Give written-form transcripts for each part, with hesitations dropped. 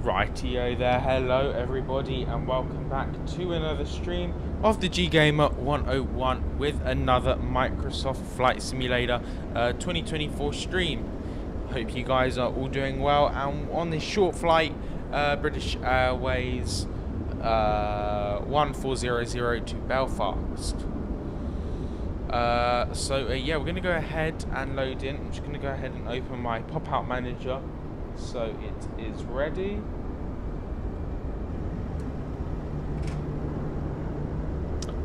Rightio there, hello everybody and welcome back to another stream of the G-EUUG with another Microsoft Flight Simulator 2024 stream. Hope you guys are all doing well, and on this short flight, British Airways 1400 to Belfast. Yeah, we're going to go ahead and load in. I'm just going to go ahead and open my pop-out manager so it is ready.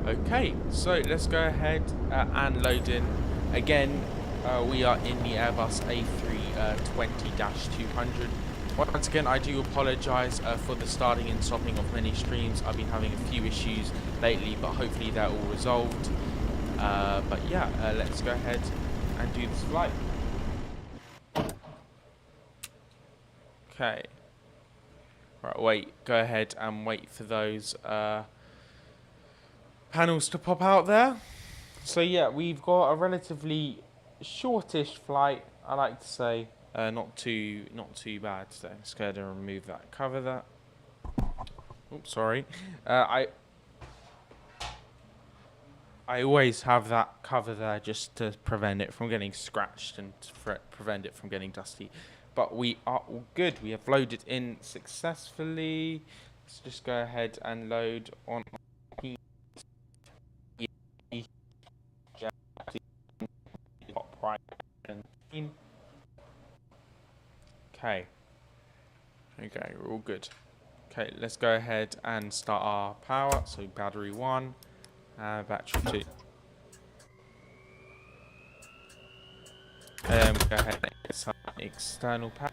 Okay, so let's go ahead and load in. Again, we are in the Airbus A320-200. Once again, I do apologise for the starting and stopping of many streams. I've been having a few issues lately, but hopefully they're all resolved. But yeah, let's go ahead and do this flight. Okay. Right, go ahead and wait for those panels to pop out there. So yeah, we've got a relatively shortish flight, I like to say. Not too bad. So let's go ahead and remove that, cover that. Oops, sorry. I always have that cover there just to prevent it from getting scratched and to prevent it from getting dusty. But we are all good. We have loaded in successfully. Let's just go ahead and load on. Okay, we're all good. Okay, let's go ahead and start our power. So battery 1, battery 2. Go ahead and get some external power.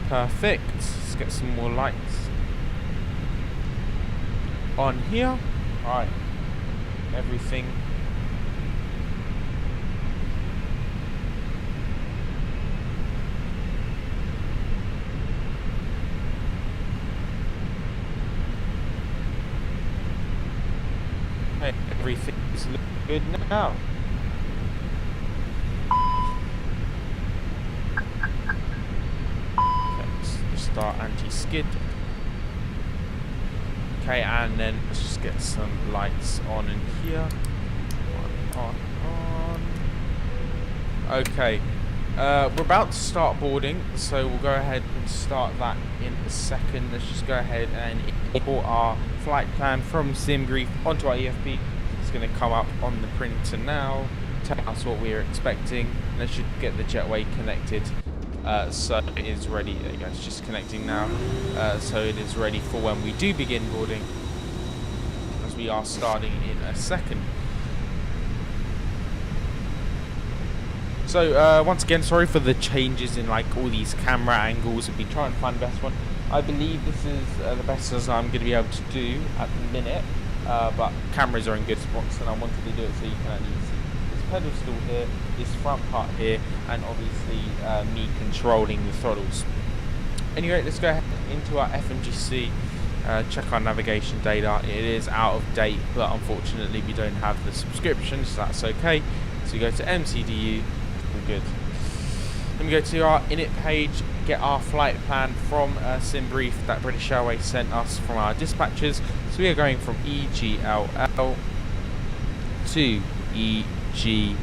Perfect. Let's get some more lights on here. Alright. Everything. Okay, everything is looking good now. Start anti-skid. Okay, and then let's just get some lights on in here. On. Okay, we're about to start boarding, so we'll go ahead and start that in a second. Let's just go ahead and import our flight plan from SimBrief onto our EFB. It's going to come up on the printer now, tell us what we're expecting. Let's just get the jetway connected. So it is ready. There you go, it's just connecting now. So it is ready for when we do begin boarding, as we are starting in a second. So once again, sorry for the changes in like all these camera angles. I've been trying to find the best one. I believe this is the best as I'm going to be able to do at the minute, but cameras are in good spots, and I wanted to do it so you can at least see pedal stool here, this front part here, and obviously me controlling the throttles. Anyway, let's go ahead into our FMGC, check our navigation data. It is out of date, but unfortunately we don't have the subscription, so that's okay. So we go to MCDU, we're good. Then we go to our init page, get our flight plan from SimBrief that British Airways sent us from our dispatchers. So we are going from EGLL to EGAC.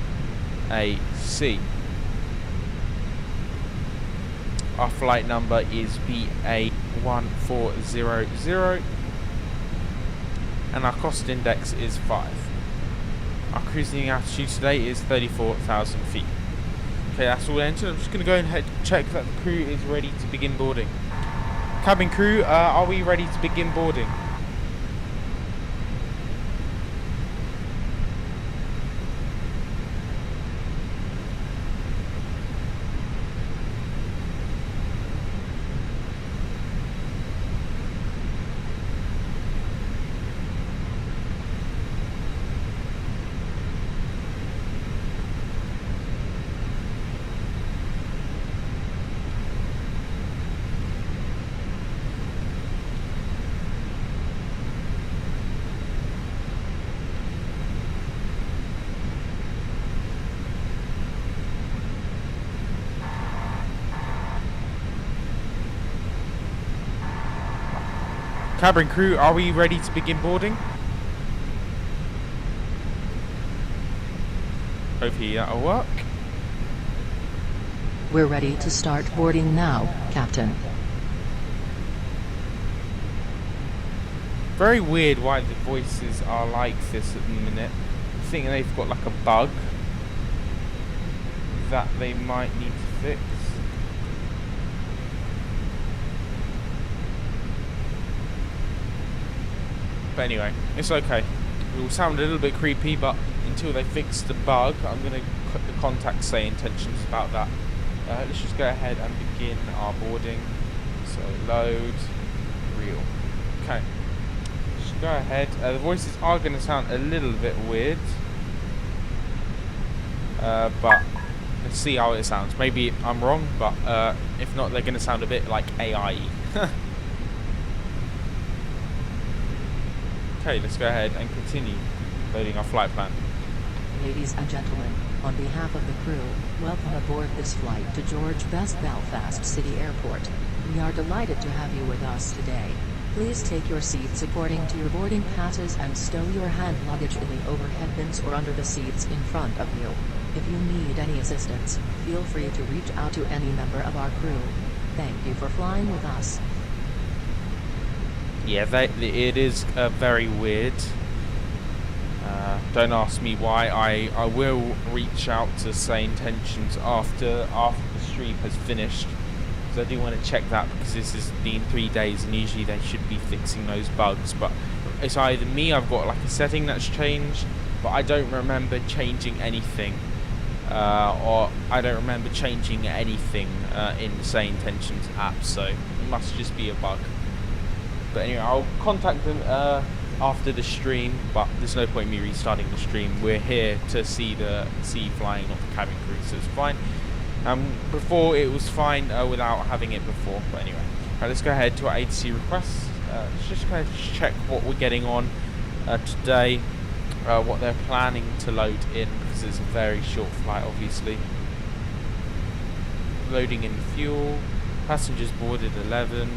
Our flight number is BA140 and our cost index is 5. Our cruising altitude today is 34,000 feet. Okay, that's all entered. I'm just going to go ahead and check that the crew is ready to begin boarding. Cabin crew, are we ready to begin boarding? Cabin crew, are we ready to begin boarding? Hopefully that'll work. We're ready to start boarding now, Captain. Very weird why the voices are like this at the minute. I think they've got like a bug that they might need to fix. But anyway, it's okay. It will sound a little bit creepy, but until they fix the bug, I'm going to contact say intentions about that. Let's just go ahead and begin our boarding. So load, reel. Okay. Just go ahead. The voices are going to sound a little bit weird. But let's see how it sounds. Maybe I'm wrong, but if not, they're going to sound a bit like AI. Okay, let's go ahead and continue loading our flight plan. Ladies and gentlemen, on behalf of the crew, welcome aboard this flight to George Best Belfast City Airport. We are delighted to have you with us today. Please take your seats according to your boarding passes and stow your hand luggage in the overhead bins or under the seats in front of you. If you need any assistance, feel free to reach out to any member of our crew. Thank you for flying with us. Yeah, it is very weird. Don't ask me why. I will reach out to say intentions after the stream has finished, because I do want to check that, because this has been 3 days and usually they should be fixing those bugs. But it's either me, I've got like a setting that's changed, but I don't remember changing anything, or I don't remember changing anything in the say intentions app. So it must just be a bug. But anyway, I'll contact them after the stream, but there's no point in me restarting the stream. We're here to see the flying, not the cabin crew, so it's fine. Before it was fine without having it before, but anyway. Right, let's go ahead to our ATC requests. Let's just kind of check what we're getting on today, what they're planning to load in, because it's a very short flight, obviously. Loading in fuel, passengers boarded 11.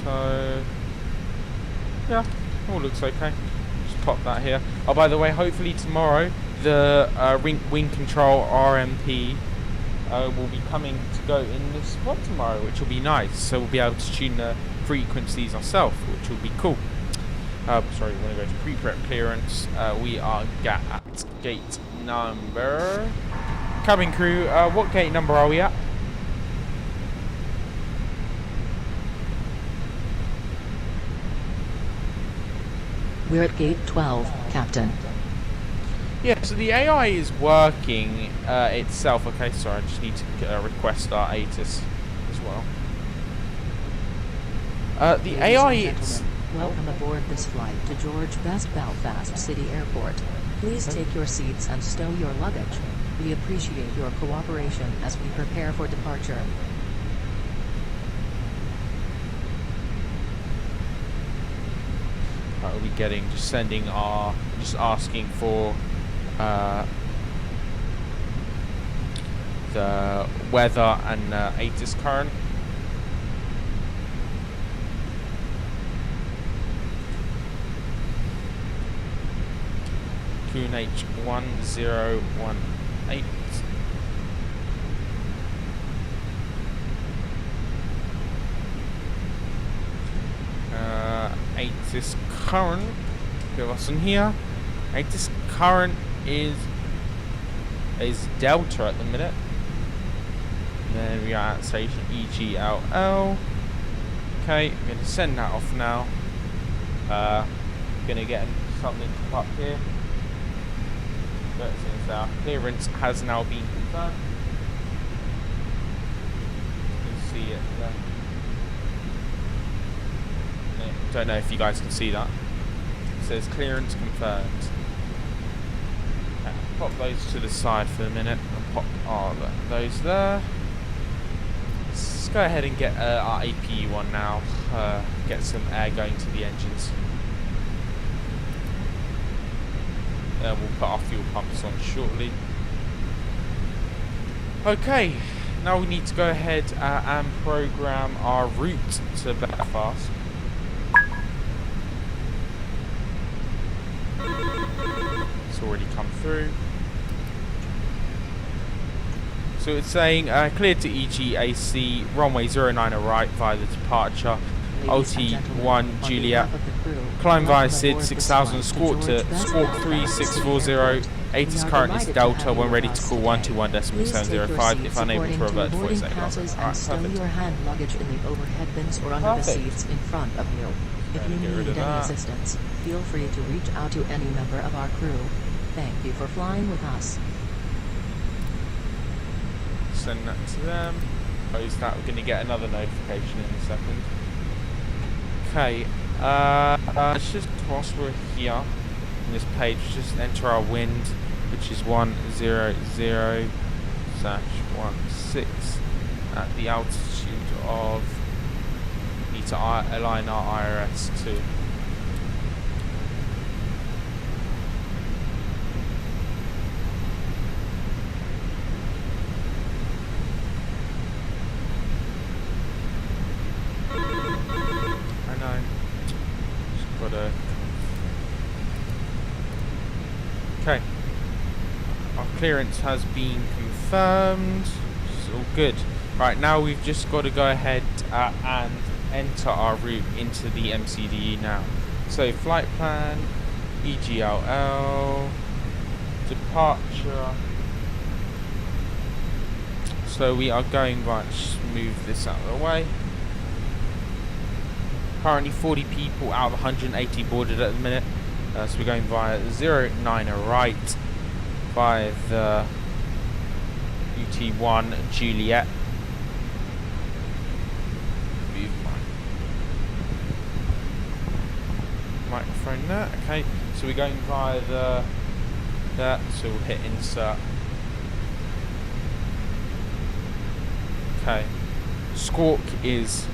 So yeah, all looks okay. Just pop that here. Oh, by the way, hopefully tomorrow the wing control RMP will be coming to go in this pod tomorrow, which will be nice. So we'll be able to tune the frequencies ourselves, which will be cool. Sorry, we're going to go to pre-prep clearance. We are at gate number. Cabin crew, what gate number are we at? We're at gate 12, Captain. Yeah, so the AI is working itself. Okay, sorry, I just need to request our ATIS as well. The AI is... Welcome aboard this flight to George Best Belfast City Airport. Please take your seats and stow your luggage. We appreciate your cooperation as we prepare for departure. We'll be getting, just asking for the weather and ATIS current. QNH 1018. ATIS current, give us in here. ATIS current is Delta at the minute. And then we are at station EGLL. Okay, I'm going to send that off now. Going to get something to pop here. But since our clearance has now been confirmed, you can see it there. Don't know if you guys can see that. It says clearance confirmed. Okay, pop those to the side for a minute and pop those there. Let's go ahead and get our APU on now. Get some air going to the engines. We'll put our fuel pumps on shortly. Okay, now we need to go ahead and program our route to Belfast. It's already come through. So it's saying cleared to EGAC, runway 09 right via the departure. OT1 Juliet, climb via SID 6000, squawk to squawk 3640, 8 is currently Delta, when ready to call 121.705 if unable to revert to voice AVR. Alright, perfect. Your hand luggage in the overhead bins or under the seats in front of you. If you need any assistance, feel free to reach out to any member of our crew. Thank you for flying with us. Send that to them. Close that. We're going to get another notification in a second. Okay, let's just, whilst we're here on this page, just enter our wind, which is 100/16 at the altitude of, need to align our IRS to. Okay, our clearance has been confirmed. It's all good. Right, now we've just got to go ahead and enter our route into the MCDE now. So flight plan, EGLL, departure. So we are going by, just move this out of the way. Currently 40 people out of 180 boarded at the minute. So we're going via 09 right via the UT1 Juliet. Move my microphone there. Okay, so we're going via that. So we'll hit insert. Okay, squawk is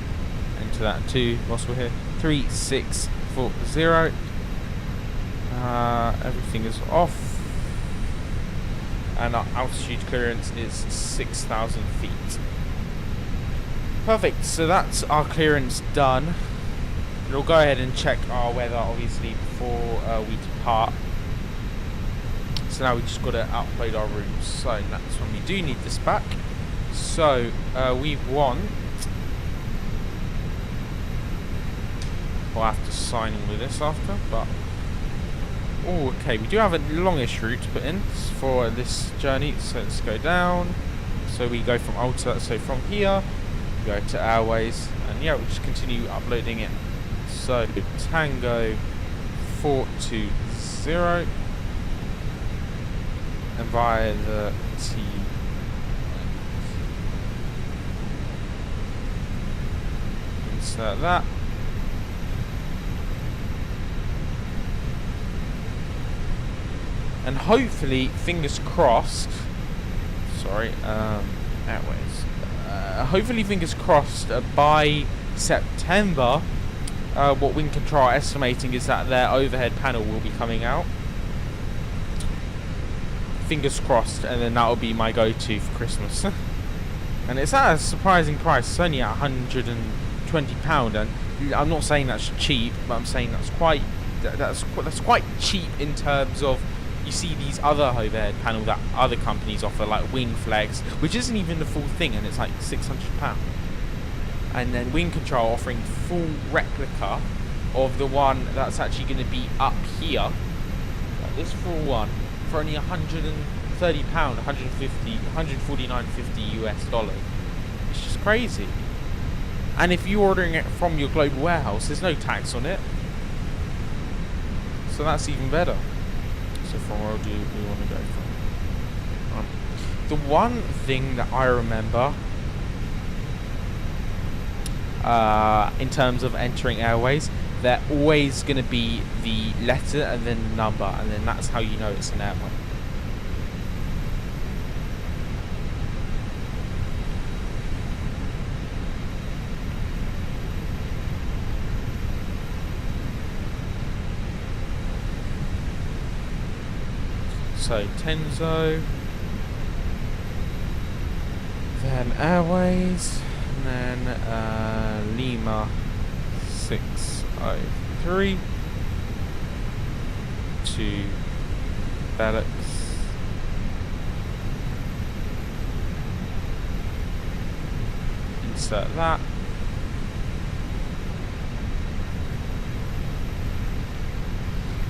into that too. Whilst we're here, 3640. Everything is off, and our altitude clearance is 6,000 feet. Perfect. So that's our clearance done. We'll go ahead and check our weather, obviously, before we depart. So now we just got to upload our rooms. So that's when we do need this back. So we want. We'll have to sign all of this after, but. Oh, okay, we do have a longish route to put in for this journey, so let's go down. So we go from Alta, so from here, we go to Airways, and yeah, we'll just continue uploading it. So, Tango 420, and via the T. Insert that. And hopefully, fingers crossed, sorry, Airways, hopefully fingers crossed, by September, what Wind Control are estimating is that their overhead panel will be coming out. Fingers crossed, and then that will be my go-to for Christmas. And it's at a surprising price. It's only at £120, and I'm not saying that's cheap, but I'm saying that's quite cheap in terms of. You see these other overhead panel that other companies offer, like Wing Flex, which isn't even the full thing, and it's like £600. And then Wind Control offering full replica of the one that's actually going to be up here, like this full one, for only £130, 149.50 US dollars. It's just crazy. And if you're ordering it from your global warehouse, there's no tax on it, so that's even better. So from where do we want to go from? The one thing that I remember in terms of entering Airways, they're always going to be the letter and then the number, and then that's how you know it's an airline. So Tenzo, then Airways, and then Lima 603 to Belfast. Insert that.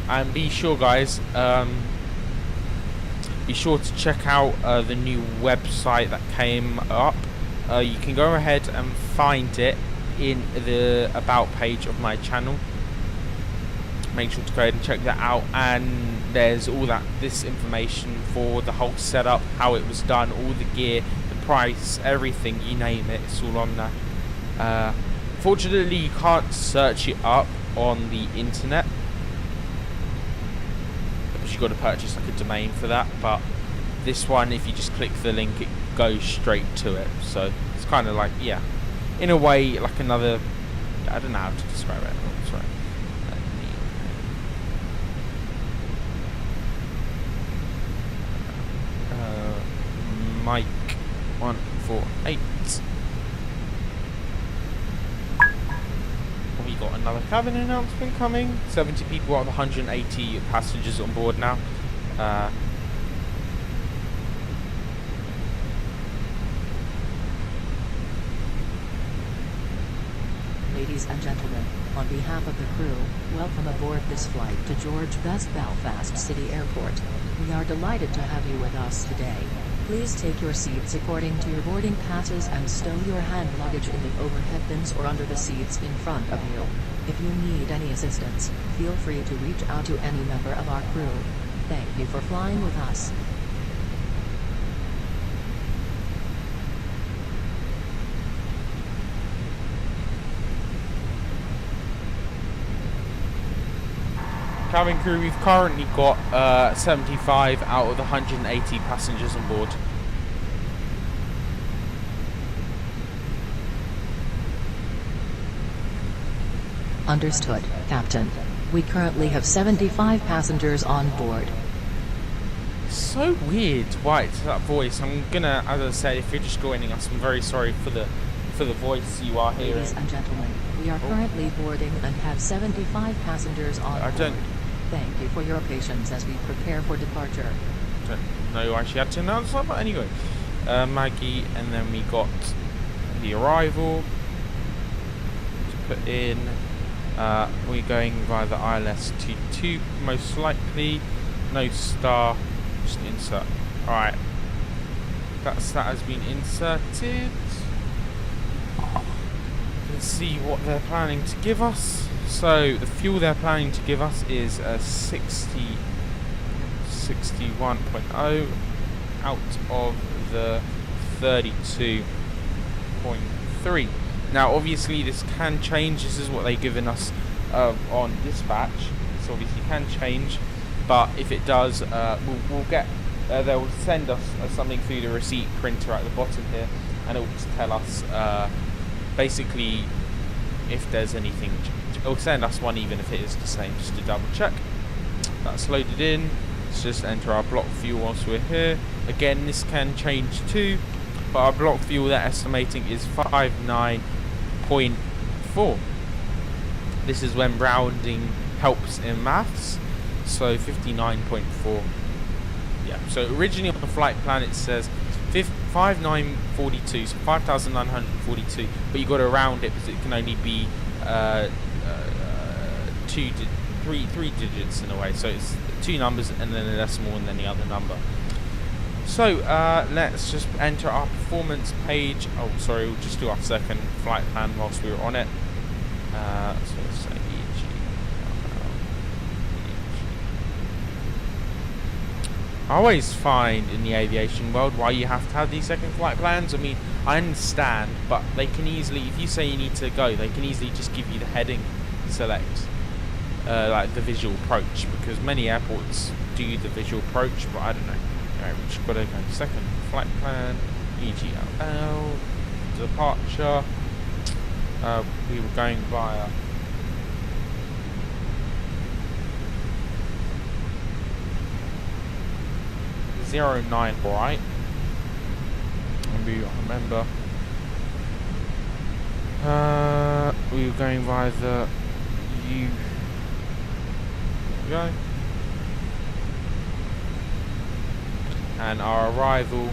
And be sure, guys, be sure to check out the new website that came up. You can go ahead and find it in the about page of my channel. Make sure to go ahead and check that out, and there's all this information for the whole setup, how it was done, all the gear, the price, everything, you name it, it's all on there. Fortunately, you can't search it up on the internet, because you've got to purchase like a domain for that. But this one, if you just click the link, it goes straight to it. So it's kind of like, yeah, in a way, like another, I don't know how to describe it. Oh, sorry. Mike 148. We got another cabin announcement coming. 70 people out of 180 passengers on board now. Ladies and gentlemen, on behalf of the crew, welcome aboard this flight to George Best Belfast City Airport. We are delighted to have you with us today. Please take your seats according to your boarding passes and stow your hand luggage in the overhead bins or under the seats in front of you. If you need any assistance, feel free to reach out to any member of our crew. Thank you for flying with us. Cabin crew, we've currently got 75 out of the 180 passengers on board. Understood, Captain. We currently have 75 passengers on board. So weird why it's that voice. I'm gonna, as I said, if you're just joining us, I'm very sorry for the voice you are hearing. Ladies and gentlemen, we are currently boarding and have 75 passengers on board. Thank you for your patience as we prepare for departure. Don't know why she had to announce that, but anyway. Maggie, and then we got the arrival to put in. We're going via the ILS T2, most likely. No star, just insert. Alright. That has been inserted. Let's see what they're planning to give us. So the fuel they're planning to give us is 61.0 out of the 32.3. Now obviously this can change. This is what they've given us on dispatch. So obviously can change, but if it does, we'll get. They'll send us something through the receipt printer at the bottom here, and it will just tell us basically if there's anything. It'll send us one even if it is the same, just to double check. That's loaded in. Let's just enter our block fuel whilst we're here. Again, this can change too, but our block fuel they're estimating is 59.4. This is when rounding helps in maths, so 59.4. Yeah, so originally on the flight plan it says 5942, so 5,942, but you got to round it because it can only be three digits in a way, so it's two numbers and then a decimal and then the other number. So let's just enter our performance page. Oh sorry, we'll just do our second flight plan whilst we were on it. So let's say I always find in the aviation world why you have to have these second flight plans. I mean, I understand, but they can easily, if you say you need to go, they can easily just give you the heading select, like the visual approach, because many airports do the visual approach, but I don't know. Alright, we've just got to go second flight plan, EGLL, departure. We were going via .09 right, and remember. We were going via the U. Go. And our arrival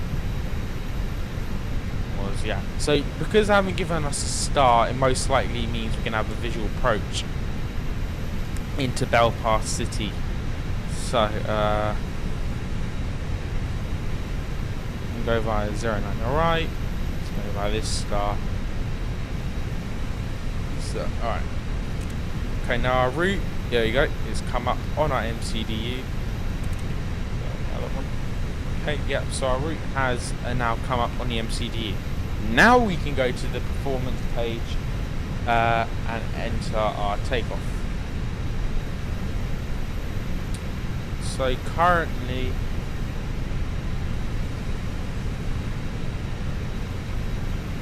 was, yeah. So because they haven't given us a star, it most likely means we can have a visual approach into Belfast City. So we can go via 09. Alright. Let's go via this star. So alright. Okay, now our route, there you go, is come up on our MCDU. Okay, yep, so our route has now come up on the MCDU. Now we can go to the performance page and enter our takeoff. So currently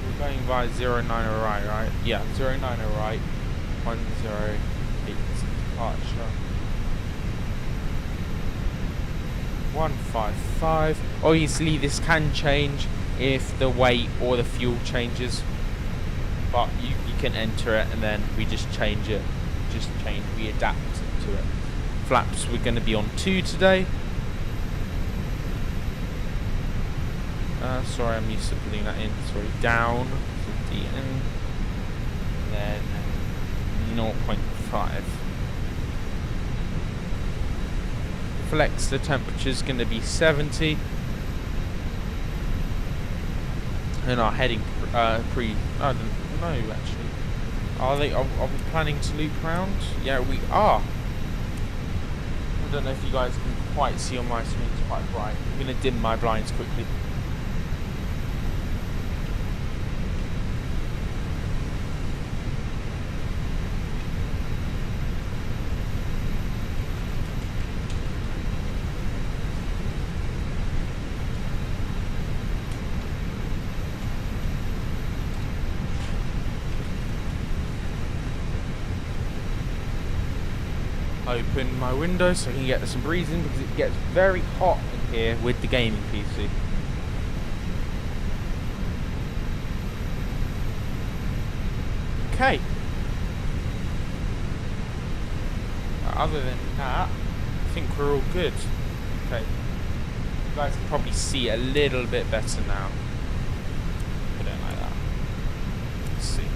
we're going via 09 right? Yeah, 09 right, 108 departure. 155. Obviously this can change if the weight or the fuel changes, but you can enter it and then we just change it, we adapt to it. Flaps, we're going to be on 2 today. Sorry, I'm used to putting that in. Sorry, down, 50 in, then 0.5. Flex, the temperature is going to be 70, and our heading I don't know actually. Are we planning to loop round? Yeah, we are. I don't know if you guys can quite see on my screen, it's quite bright. I'm going to dim my blinds quickly. Open my window so I can get some breathing because it gets very hot in here with the gaming PC. Okay. Other than that, I think we're all good. Okay. You guys can probably see a little bit better now. Put it like that. Let's see.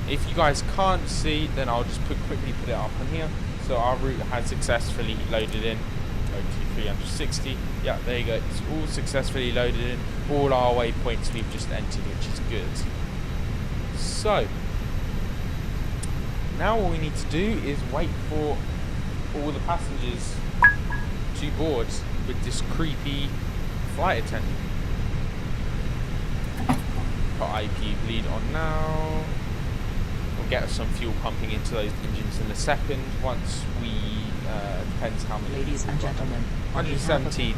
If you guys can't see, then I'll just quickly put it up on here. So our route has successfully loaded in. Go to 360. Yeah, there you go. It's all successfully loaded in. All our waypoints we've just entered, which is good. So now all we need to do is wait for all the passengers to board with this creepy flight attendant. Got IP bleed on now. We'll get some fuel pumping into those engines in a second. Once we depends how many. Ladies and gentlemen, 117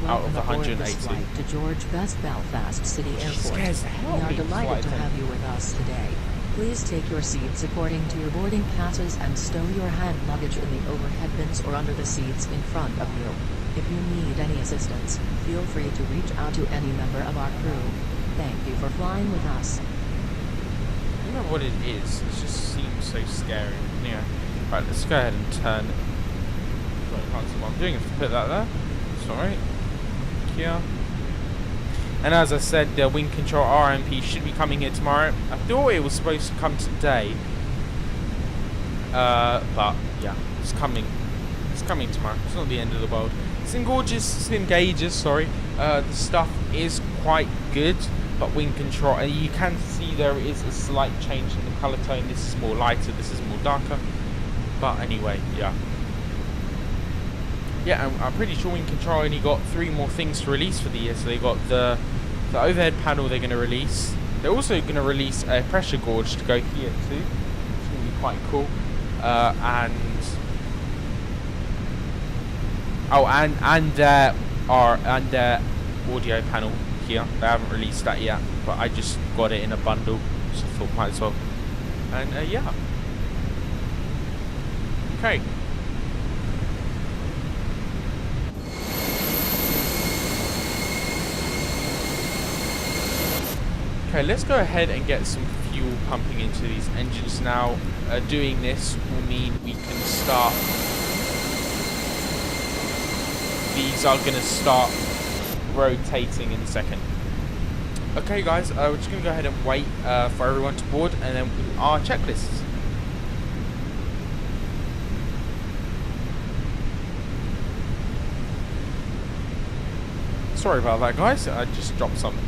out of the 180. To George Best Belfast City Airport. We are delighted to have you with us today. Please take your seats according to your boarding passes and stow your hand luggage in the overhead bins or under the seats in front of you. If you need any assistance, feel free to reach out to any member of our crew. Thank you for flying with us. I don't know what it is. It just seems so scary. Yeah. Right, let's go ahead and turn it. Sorry, I can't see what I'm doing. I have to put that there. Sorry. Here. And as I said, the wing control RMP should be coming here tomorrow. I thought it was supposed to come today. But yeah, it's coming. It's coming tomorrow. It's not the end of the world. It's in gauges, sorry. The stuff is quite good, but wing control, and you can see there is a slight change in the color tone. This is more lighter, this is more darker. But anyway, yeah. Yeah, I'm pretty sure wing control only got 3 more things to release for the year. So they got the overhead panel they're going to release. They're also going to release a pressure gauge to go here too, which is going to be quite cool. And their audio panel here. They haven't released that yet, but I just got it in a bundle, so I thought might as well. And yeah. Okay. Okay, let's go ahead and get some fuel pumping into these engines now. Doing this will mean we can start. These are going to start rotating in a second. Okay guys, we're just going to go ahead and wait for everyone to board, and then our checklists. Sorry about that guys, I just dropped something.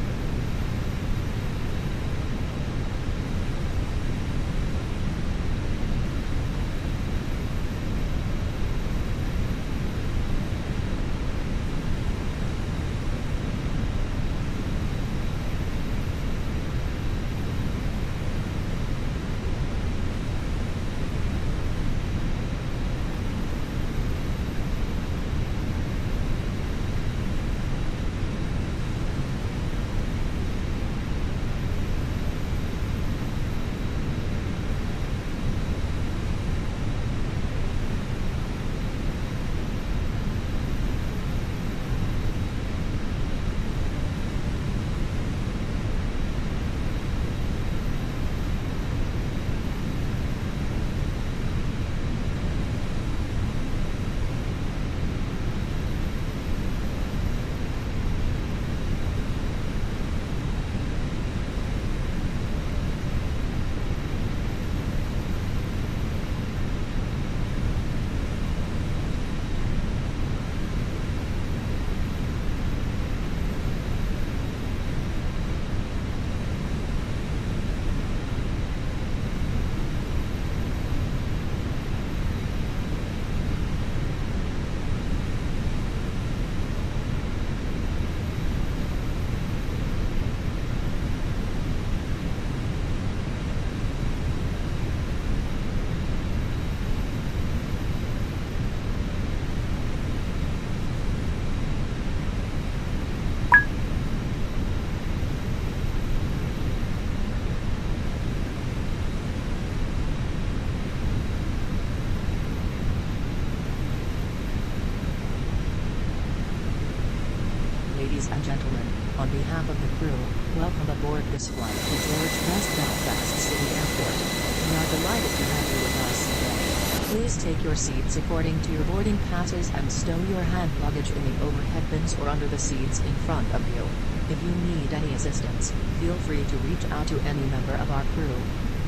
Ladies and gentlemen, on behalf of the crew, welcome aboard this flight to George Best Belfast City Airport. We are delighted to have you with us today. Please take your seats according to your boarding passes and stow your hand luggage in the overhead bins or under the seats in front of you. If you need any assistance, feel free to reach out to any member of our crew.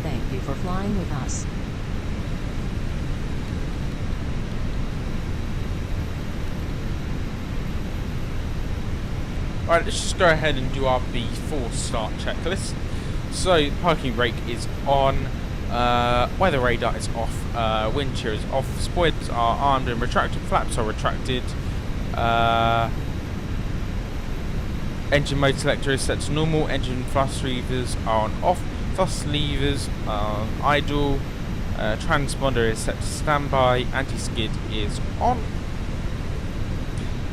Thank you for flying with us. Alright, let's just go ahead and do our before start checklist. So, parking brake is on, weather radar is off, wind shear is off, spoilers are armed and retracted, flaps are retracted, engine mode selector is set to normal, engine thrust levers are on off, thrust levers are idle, transponder is set to standby, anti-skid is on.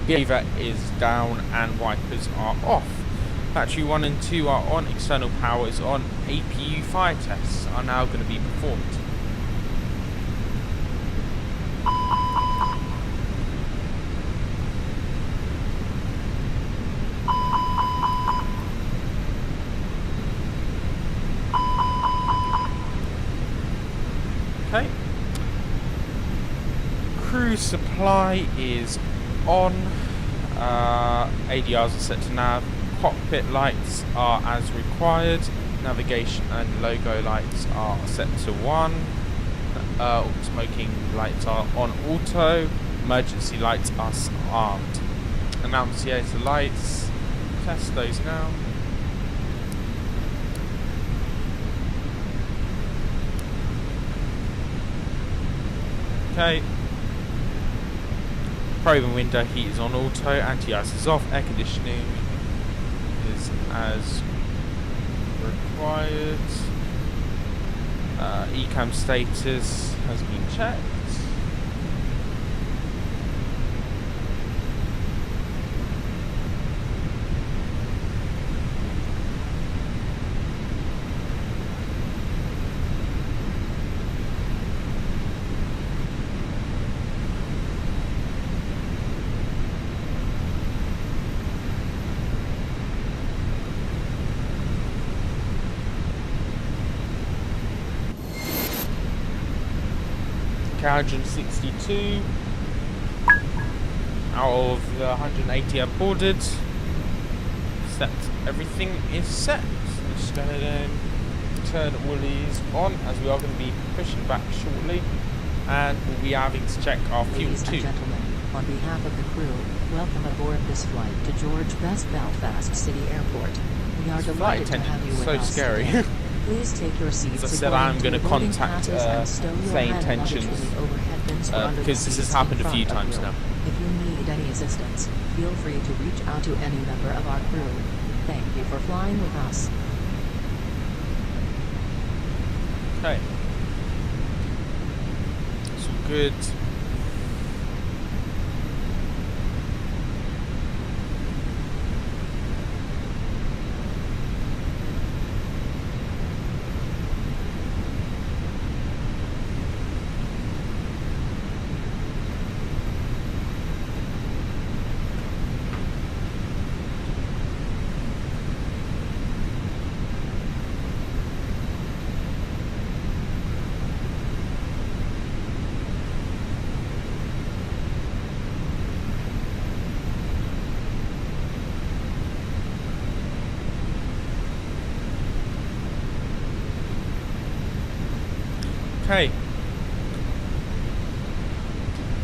Behavior is down and wipers are off. Battery 1 and 2 are on, external power is on, APU fire tests are now going to be performed. Okay. Crew supply is on, ADRs are set to nav, cockpit lights are as required, navigation and logo lights are set to 1, smoking lights are on auto, emergency lights are armed. Annunciator lights, test those now. Okay. Probe and window heat is on auto, anti-ice is off, air conditioning is as required, ECAM status has been checked. Okay, 162 out of the 180 I've boarded. Set. Everything is set. So let's just go ahead and turn all these on, as we are going to be pushing back shortly, and we'll be having to check our fuel Ladies too. and gentlemen, on behalf of the crew, welcome aboard this flight to George Best Belfast City Airport. We are delighted to have you with so us scary. today. Please take your seats. As I said, I'm going to contact Plane Tensions because this has happened a few times now. If you need any assistance, feel free to reach out to any member of our crew. Thank you for flying with us. Okay. It's all good. Okay,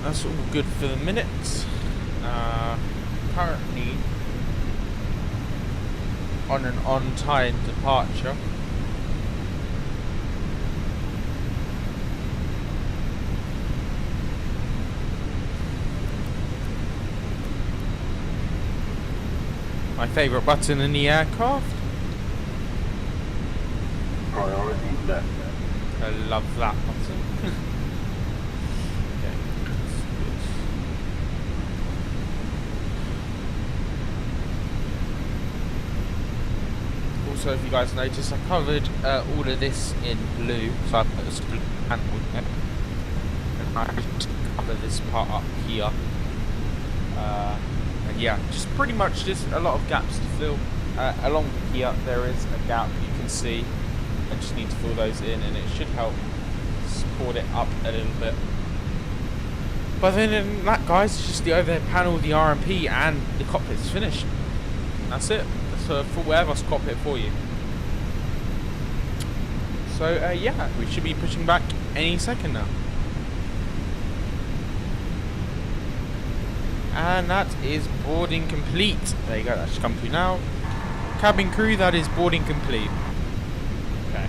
that's all good for the minute. Currently on an on-time departure. My favourite button in the aircraft. Priority left. I love that button. Okay, that's good. Also, if you guys notice, I covered all of this in blue, so I put a blue handle in it, and I just cover this part up here. And yeah, just pretty much just a lot of gaps to fill. Along here, there is a gap you can see. I just need to fill those in, and it should help support it up a little bit. But then in that, guys, it's just the overhead panel, the RMP, and the cockpit's finished. That's it. That's a full Airbus cockpit for you. So yeah, we should be pushing back any second now. And that is boarding complete. There you go, that should come through now. Cabin crew, that is boarding complete. Okay.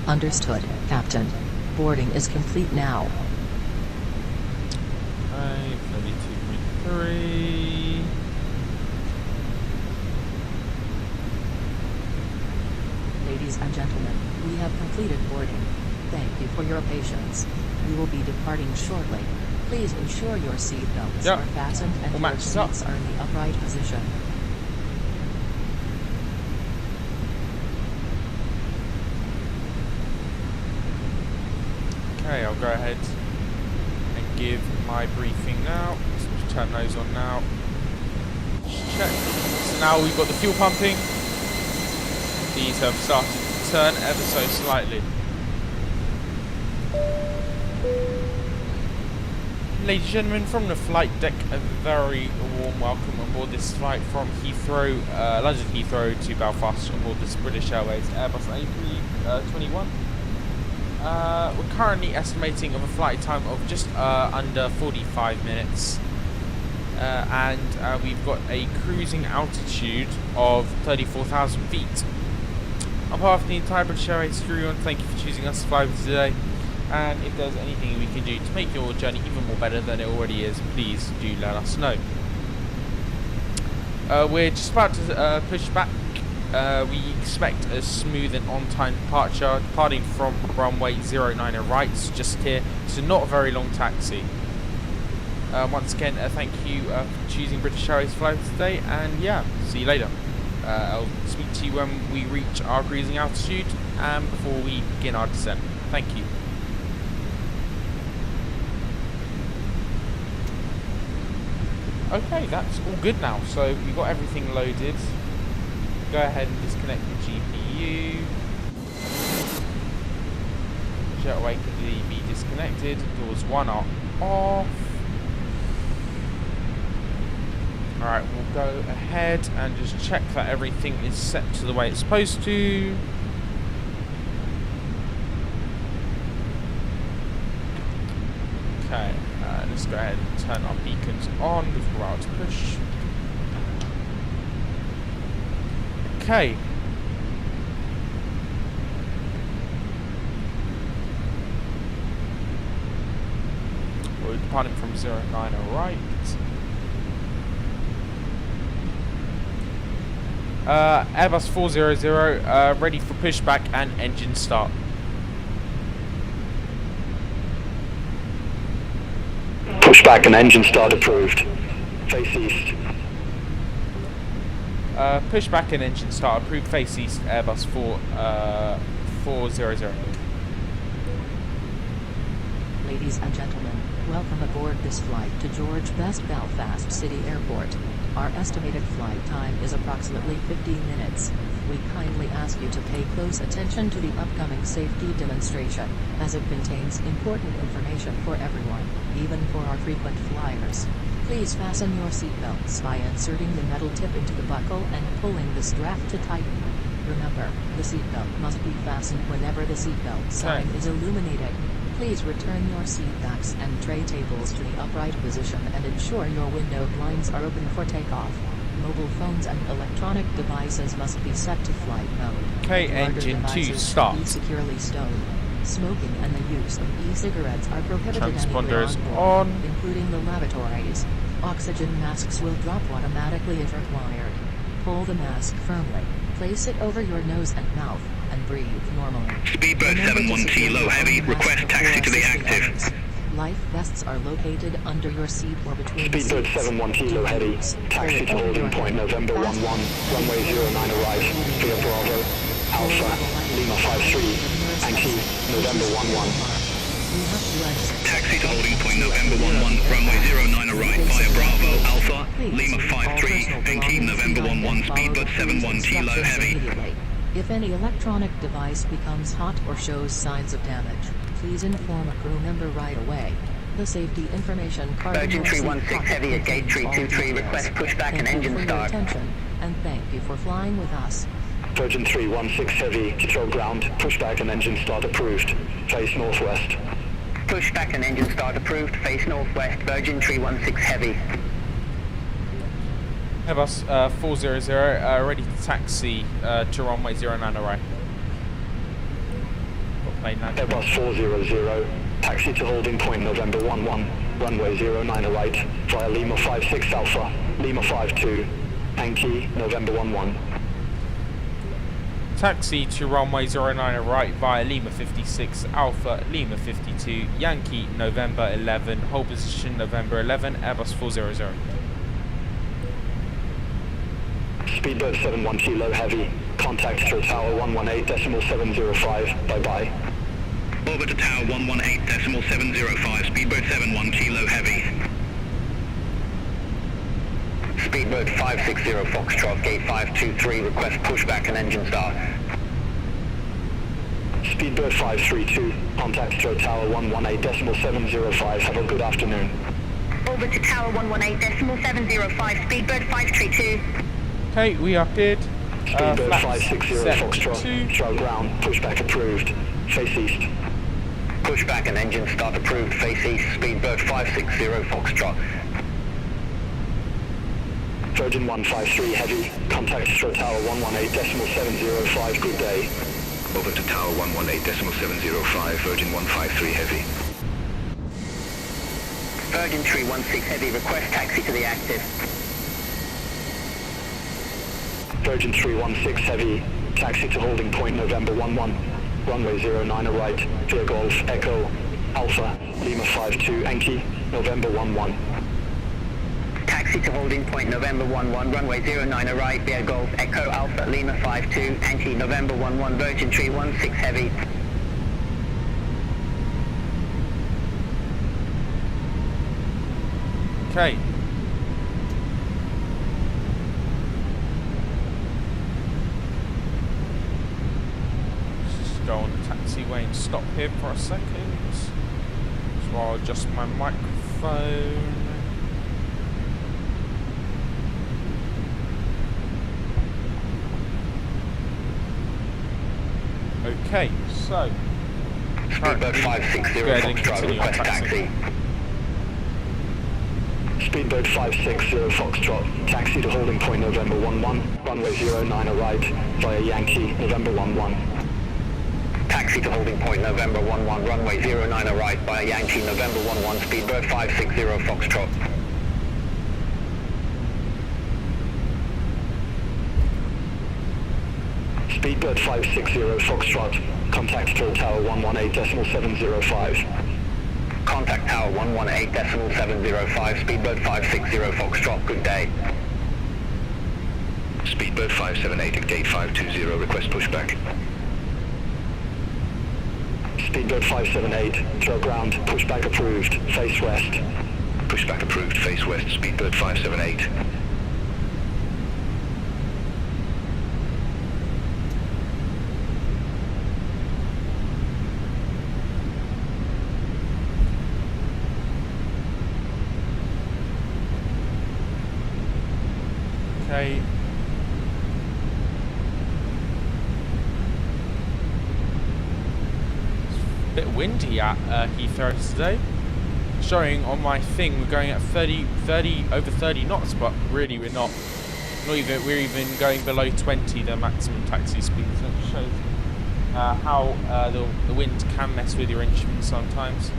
Understood, Captain. Boarding is complete now. 32.3. Ladies and gentlemen, we have completed boarding. Thank you for your patience. We will be departing shortly. Please ensure your seat belts are fastened and your seats are in the upright position. Okay, I'll go ahead and give my briefing now. Let's just turn those on now. Just check. So now we've got the fuel pumping. These have started to turn ever so slightly. Ladies and gentlemen, from the flight deck, a very warm welcome on board this flight from Heathrow, London Heathrow to Belfast on board this British Airways Airbus A320. We're currently estimating of a flight time of just under 45 minutes. And we've got a cruising altitude of 34,000 feet. On behalf of the entire British Airways crew, I want to thank you for choosing us to fly with today. And if there's anything we can do to make your journey even more better than it already is, please do let us know. We're just about to push back. We expect a smooth and on-time departure, departing from runway 09 right, just here. So not a very long taxi. Once again, thank you for choosing British Airways flight today, and yeah, see you later. I'll speak to you when we reach our cruising altitude and before we begin our descent. Thank you. Okay, that's all good now. So we've got everything loaded. Go ahead and disconnect the GPU. view. Jetway can be disconnected. Doors 1 are off. Alright, we'll go ahead and just check that everything is set to the way it's supposed to. Okay, let's go ahead and turn our beacons on before we're out to push. Okay. We're departing from 09, alright. Airbus 400, ready for pushback and engine start. Pushback and engine start approved. Face east. Pushback and engine start approved. Face east. Airbus 400. Ladies and gentlemen, welcome aboard this flight to George Best Belfast City Airport. Our estimated flight time is approximately 15 minutes. We kindly ask you to pay close attention to the upcoming safety demonstration, as it contains important information for everyone, even for our frequent flyers. Please fasten your seatbelts by inserting the metal tip into the buckle and pulling the strap to tighten. Remember, the seatbelt must be fastened whenever the seatbelt sign is illuminated. Please return your seat backs and tray tables to the upright position and ensure your window blinds are open for takeoff. Mobile phones and electronic devices must be set to flight mode. Okay, engine 2 start. Be securely stowed. Smoking and the use of e-cigarettes are prohibited anywhere Transponders on board, on. including the lavatories. Oxygen masks will drop automatically if required. Pull the mask firmly, place it over your nose and mouth, and breathe normally. Speedbird 71T low heavy, request taxi to the active. Life vests are located under your seat or between Speedbird seats. 71 Kilo Heavy, taxi to holding point November 11, runway 09 arrive, via Bravo, Alpha, Lima 53, Yankee, November 11. Taxi to holding point November 11, runway 09 arrive, via Bravo, Alpha, Lima 53, Yankee, November 11, Speedbird 71 Kilo Heavy. If any electronic device becomes hot or shows signs of damage, please inform a crew member right away. The safety information card Virgin 316 Heavy at Gate 323, request pushback and engine start. And thank you for flying with us. Virgin 316 Heavy, to throw ground, pushback and engine start approved, face northwest. Pushback and engine start approved, face northwest, Virgin 316 Heavy. Airbus 400, ready to taxi to runway 09 arrive. Airbus 400, taxi to holding point November 11, runway 09 right, via Lima 56 Alpha, Lima 52, Yankee, November 11. Taxi to runway 09 right via Lima 56 Alpha, Lima 52, Yankee, November 11, hold position November 11, Airbus 400. Speedbird 71 Kilo Heavy, contact through tower 118.705, bye-bye. Over to tower 118.705, Speedbird 71 Kilo Heavy. Speedbird 560 Foxtrot, gate 523, request pushback and engine start. Speedbird 532, contact through tower 118.705, have a good afternoon. Over to tower 118.705, Speedbird 532. Okay, we are cleared. Speedbird Flaps 560 set Foxtrot, to throw ground, pushback approved, face east. Pushback and engine start approved, face east, Speedbird 560 Foxtrot. Virgin 153 Heavy, contact through tower 118.705, good day. Over to tower 118.705, Virgin 153 Heavy. Virgin 316 Heavy, request taxi to the active. Virgin 316 Heavy, taxi to holding point November 11, runway 09 right, via Golf, Echo, Alpha, Lima 52, Yankee, November 11. Taxi to holding point November 11, runway 09 arrive, via Golf, Echo, Alpha, Lima 52, Yankee, November 11, Virgin 316 Heavy. Okay. away and stop here for a second. So I'll adjust my microphone. Okay, so Speedbird 560 go ahead and Foxtrot, continue request on taxi. taxi. Speedbird 560 Foxtrot, taxi to holding point November 11, runway 09 right, via Yankee, November 11. Taxi to holding point November 11, runway 09 right via Yankee, November 11, Speedbird 560 Foxtrot. Speedbird 560 Foxtrot, contact Phil Tower 118.705. Contact Tower 118.705, Speedbird 560 Foxtrot, good day. Speedbird 578 at gate 520, request pushback. Speedbird 578, throw ground, pushback approved, face west. Pushback approved, face west, Speedbird 578. Okay. It's a bit windy at Heathrow today. Showing on my thing we're going at 30 over 30 knots, but really we're not. We're even going below 20, the maximum taxi speed. So it shows how the wind can mess with your instruments sometimes.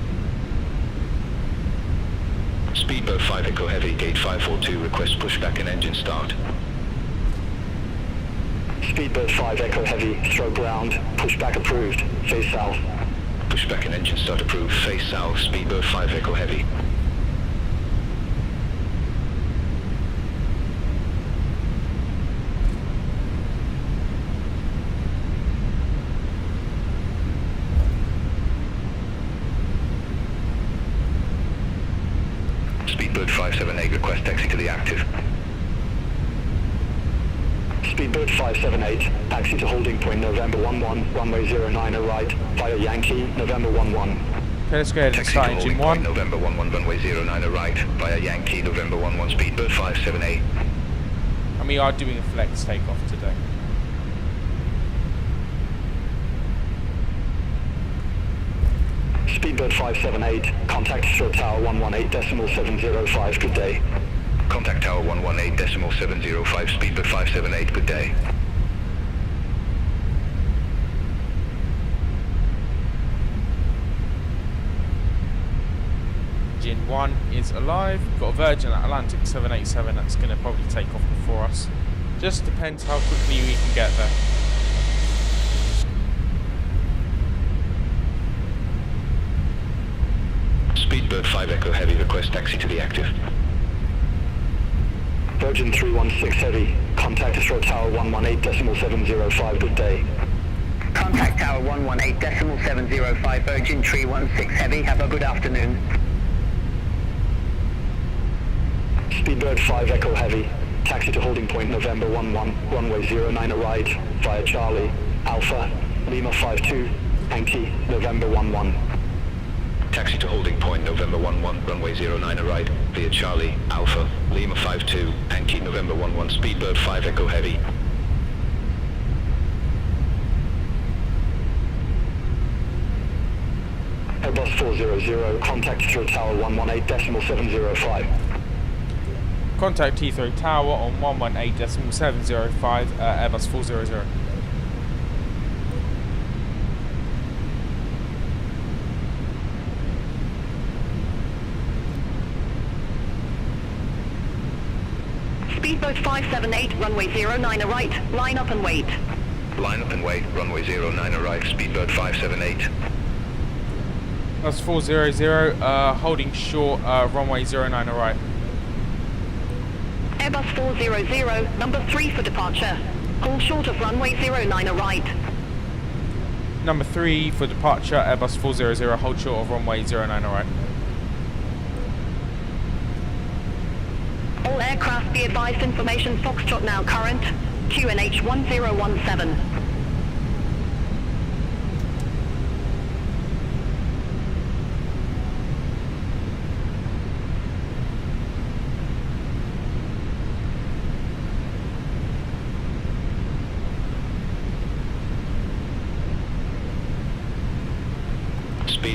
Speedbird 5 Echo Heavy, gate 542, request pushback and engine start. Speedbird 5 Echo Heavy, throw ground, pushback approved, face south. Pushback and engine start approved, face south, Speedbird 5 Echo Heavy. Speedbird 578, request taxi to the active. Speedbird 578, taxi to holding point November 11, runway 09 right, via Yankee, November 11. Okay, let's go ahead and Taxi start to engine holding 1. point November 11, runway 09 right, via Yankee, November 11, Speedbird 578. And we are doing a flex takeoff today. Speedbird 578, contact Shore Tower 118.705, good day. Contact Tower 118.705, Speedbird 578, good day. Engine 1 is alive. We've got a Virgin Atlantic 787 that's going to probably take off before us. Just depends how quickly we can get there. Speedbird 5 Echo Heavy, request taxi to the active. Virgin 316 Heavy, contact Shore Tower 118.705, good day. Contact Tower 118.705, Virgin 316 Heavy, have a good afternoon. Speedbird 5 Echo Heavy, taxi to holding point November 11, runway 09 right, via Charlie, Alpha, Lima 52, Yankee, November 11. Taxi to holding point November 11, runway 09 right, via Charlie, Alpha, Lima 52, Yankee, November 11, Speedbird 5 Echo Heavy. Airbus 400, contact Heathrow Tower 118.705. Contact Heathrow Tower on 118.705, Airbus 400. Speedboat 578, runway 09 right, line up and wait. Line up and wait, runway 09 right, Speedbird 578. That's 400, holding short, runway 09 right. Airbus 400, number 3 for departure. Hold short of runway 09 right. Number 3 for departure, Airbus 400, hold short of runway 09 right. All aircraft be advised information Foxtrot now current, QNH 1017.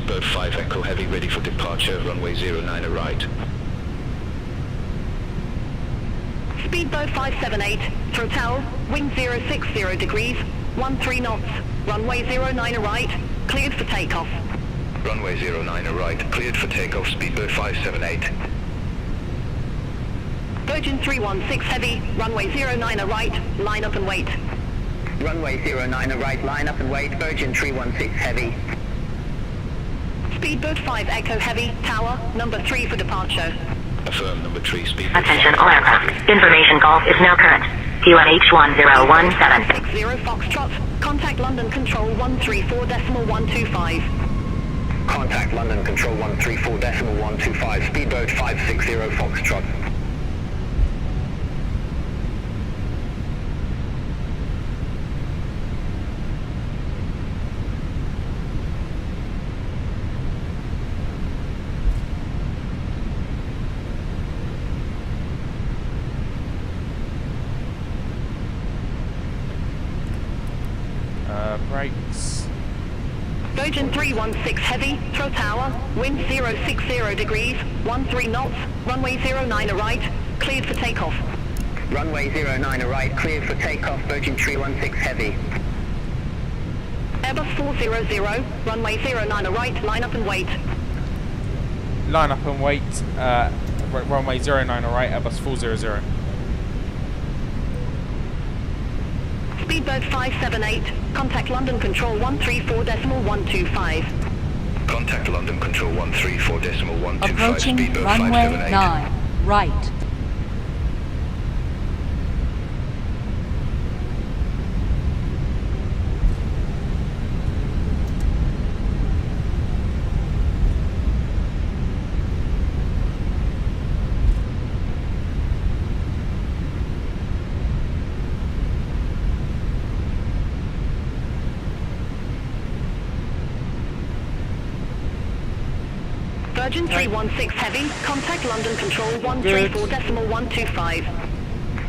Speedbird 5 Echo Heavy ready for departure, runway 09 right. Speedbird 578, through tower, wind 060 degrees, 13 knots, runway 09 right, cleared for takeoff. Runway 09 right, cleared for takeoff, Speedbird 578. Virgin 316 Heavy, runway 09 right, line up and wait. Runway 09 right, line up and wait. Virgin 316 Heavy. Speedbird 5 Echo Heavy, tower, number 3 for departure. Affirm number 3, Speedbird. Attention all aircraft. Information golf is now current. QNH1017. 60 Foxtrot, contact London Control 134.125. Contact London Control 134.125. Speedbird 560 Foxtrot. Brakes. Virgin 316 Heavy, throw tower, wind 060 degrees, 13 knots, runway 09 right, cleared for takeoff. Runway 09 right, cleared for takeoff. Virgin 316 Heavy. Airbus 400, runway 09 right, line up and wait. Line up and wait. Runway 09 right, Airbus 400. Speedbird 578, contact London Control 134.125. Contact London Control 134.125. Approaching Speedbird runway 578. 9, right. Virgin 316 Heavy, contact London Control 134.125.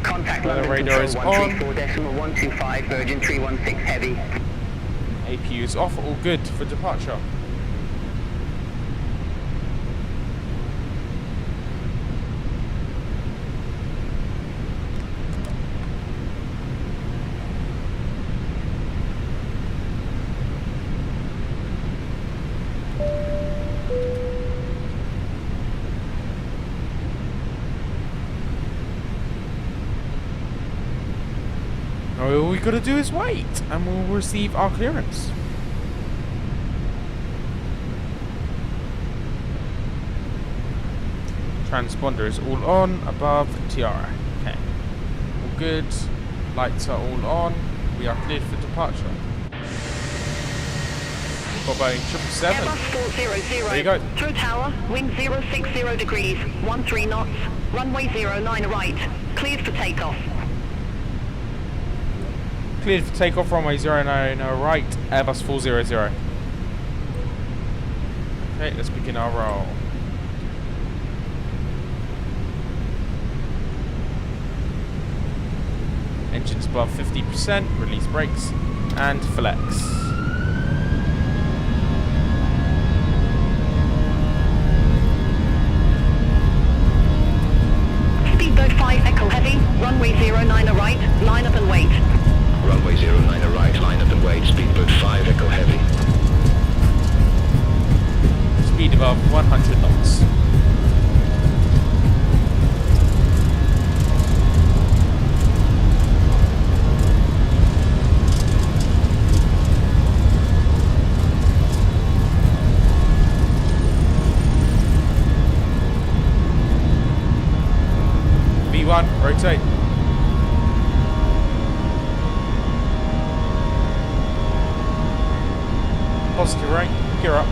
Contact The London radar Control is on. 134.125. Virgin 316 Heavy. APU is off, all good for departure. All we gotta do is wait, and we'll receive our clearance. Transponder is all on, above tiara. Okay. All good. Lights are all on. We are cleared for departure. For Boeing 777. Airbus 400, There you go. through tower, wind 060 degrees, 13 knots, runway 09 right, cleared for takeoff. Cleared for takeoff, runway 09 right, Airbus 400. Okay, let's begin our roll. Engines above 50%, release brakes, and flex. Speedbird 5 Echo Heavy, runway 09 right, line up and wait. Runway 09 right, line up and wait. Speedbird 5 Echo Heavy. Speed above 100 knots. V1, rotate. Positive right, gear up.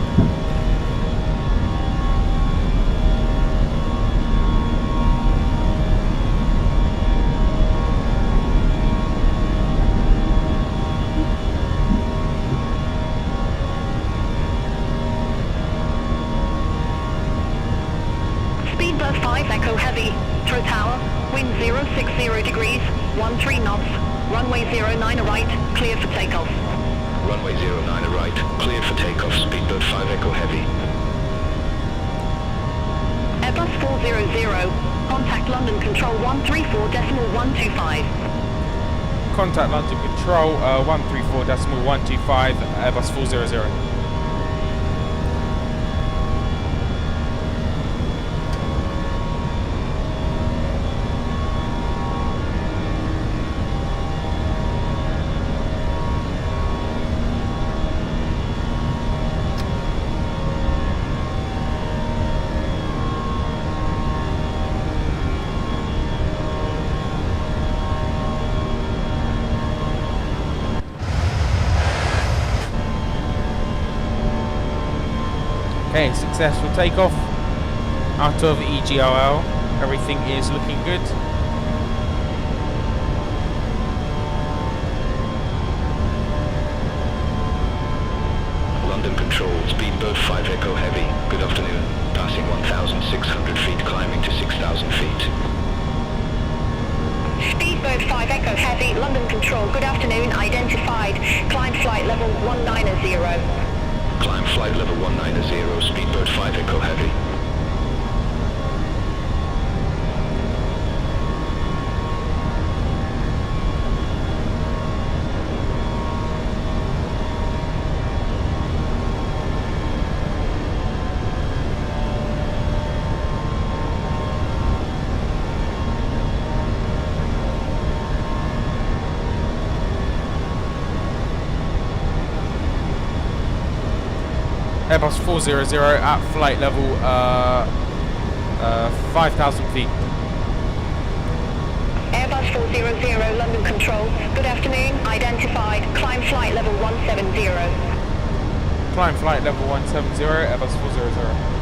Speedbird 5 Echo Heavy, through tower, wind 060 degrees, 13 knots, runway 09 right, clear for takeoff. runway 09 right, cleared for takeoff, speedbird 5 Echo Heavy. Airbus 400, contact London Control 134.125. Contact London Control 134.125, Airbus 400. Okay, successful takeoff out of EGOL. Everything is looking good. London Control, speedbird 5 Echo Heavy. Good afternoon. Passing 1,600 feet, climbing to 6,000 feet. Speedbird 5 Echo Heavy, London Control, good afternoon, identified. Climb flight level 190. Climb flight level 190, speedbird 5 Echo Heavy. Airbus 400 at flight level 5,000 feet. Airbus 400, London Control, good afternoon, identified. Climb flight level 170. Climb flight level 170, Airbus 400.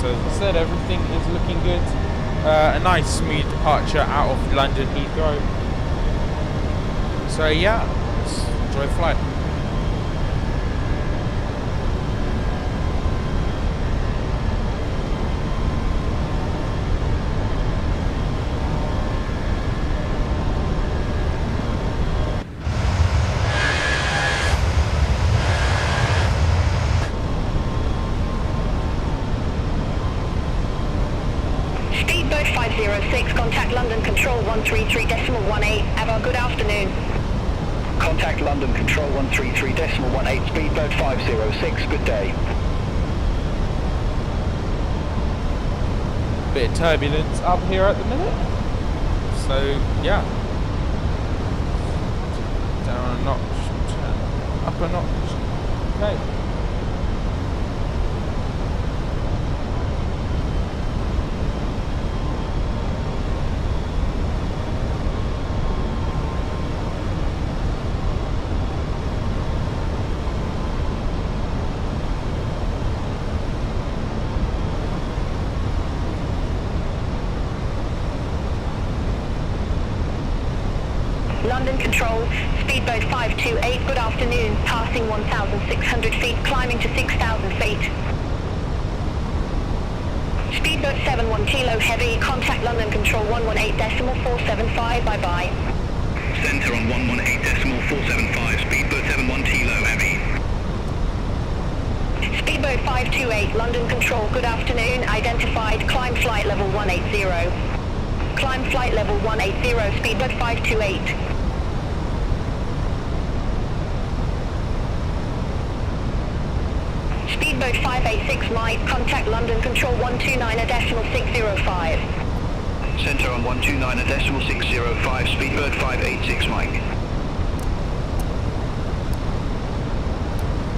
So as I said, everything is looking good. A nice smooth departure out of London Heathrow. So yeah, let's enjoy the flight. Speedbird 506, contact London Control 133.18. Have a good afternoon. Contact London Control 133.18, speedbird 506, good day. Bit of turbulence up here at the minute. So yeah. Down a notch, turn up a notch. Okay. London Control, Speedbird 528, good afternoon, passing 1,600 feet, climbing to 6,000 feet. Speedbird 71 Kilo Heavy, contact London Control 118.475, bye-bye. Center on 118.475, speedbird 71 Kilo Heavy. Speedbird 528, London Control, good afternoon, identified, climb flight level 180. Climb flight level 180, Speedbird 528. Speedbird 586 Mike, contact London Control 129.605. Center on 129.605, speedbird 586 Mike.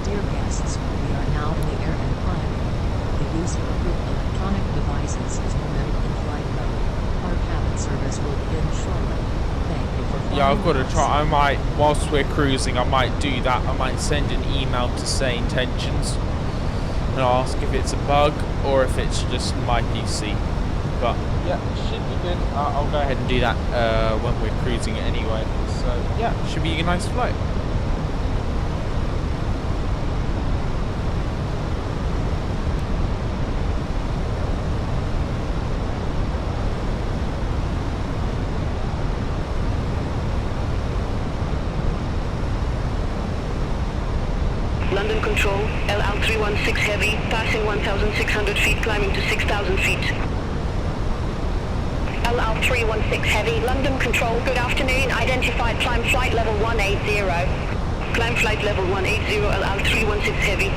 Dear guests, we are now in the air and climbing. The use of group electronic devices is permitted in flight mode. Our cabin service will begin shortly. Thank you for flying Yeah, I've got to with us. try. I might, whilst we're cruising, I might do that. I might send an email to say intentions and ask if it's a bug or if it's just my PC. But yeah, it should be good. I'll go ahead and do that when we're cruising anyway. So yeah, should be a nice flight. London Control, LL316 Heavy, passing 1,600 feet, climbing to 6,000 feet. LL316 Heavy, London Control, good afternoon, identified climb flight level 180. Climb flight level 180, LL316 Heavy.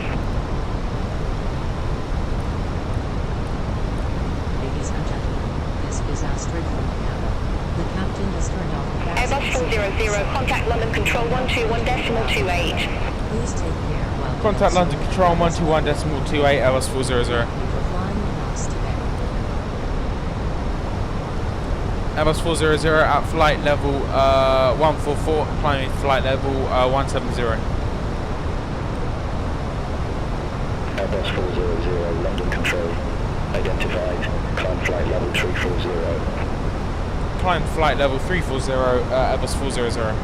Ladies and gentlemen, this is Astrid from Canada. The captain has turned off the gas. Airbus 400, contact London Control 121.28. Please take care while Contact London Control 121.28, Airbus 400. for flying with us today. Airbus 400 at flight level 144, climbing flight level 170. Airbus 400, London Control, identified, climb flight level 340. Climb flight level 340, Airbus 400.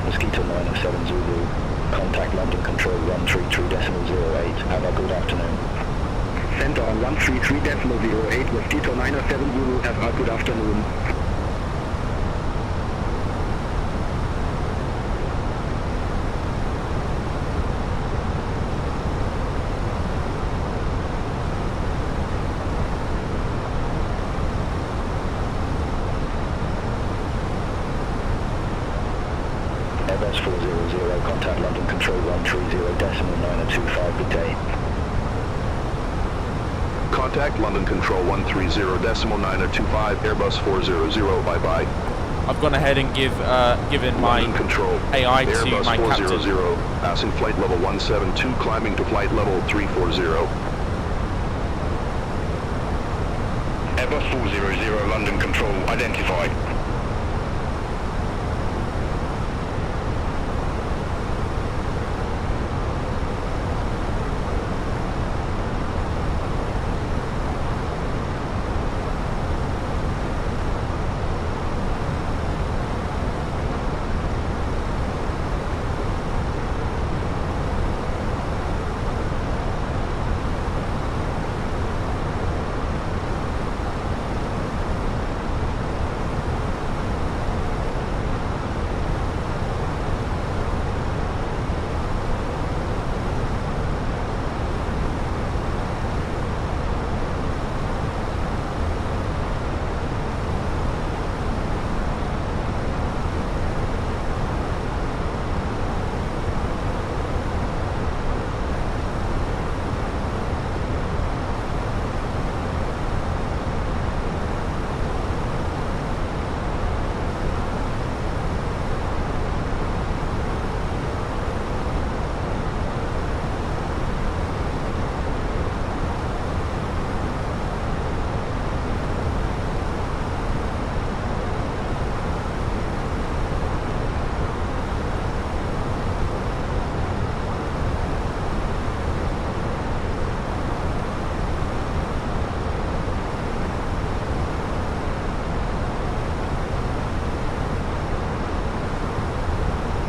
Mosquito 907 Zulu, contact London Control 133.08, have a good afternoon. Center on 133.08, Mosquito 907 Zulu, have a good afternoon. Airbus 400, contact London Control 130.925, good day. Contact London Control 130.925, Airbus 400, bye-bye. I've gone ahead and given my London Control, AI to Airbus my 400, captain. passing flight level 172, climbing to flight level 340. Airbus 400, London Control, identified.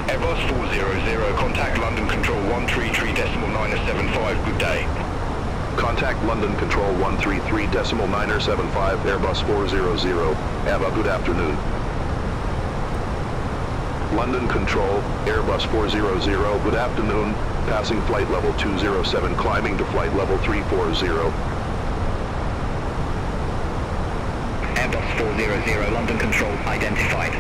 Airbus 400, contact London Control 133.975, good day. Contact London Control 133.975, Airbus 400, have a good afternoon. London Control, Airbus 400, good afternoon, passing flight level 207, climbing to flight level 340. Airbus 400, London Control, identified.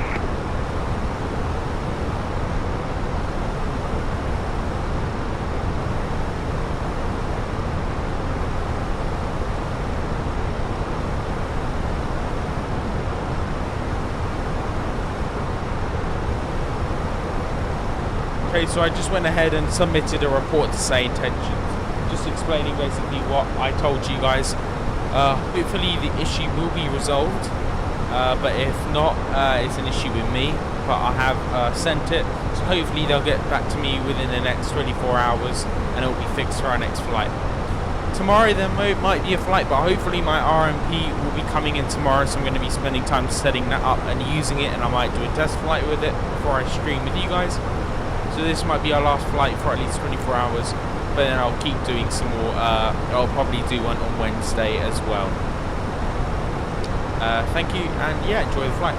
Okay, so I just went ahead and submitted a report to say intentions, just explaining basically what I told you guys. Hopefully the issue will be resolved, but if not, it's an issue with me. but I have sent it, so hopefully they'll get back to me within the next 24 hours and it'll be fixed for our next flight. Tomorrow there might be a flight, but hopefully my RMP will be coming in tomorrow, so I'm going to be spending time setting that up and using it, and I might do a test flight with it before I stream with you guys. So this might be our last flight for at least 24 hours, but then I'll keep doing some more. I'll probably do one on Wednesday as well. Thank you, and yeah, enjoy the flight.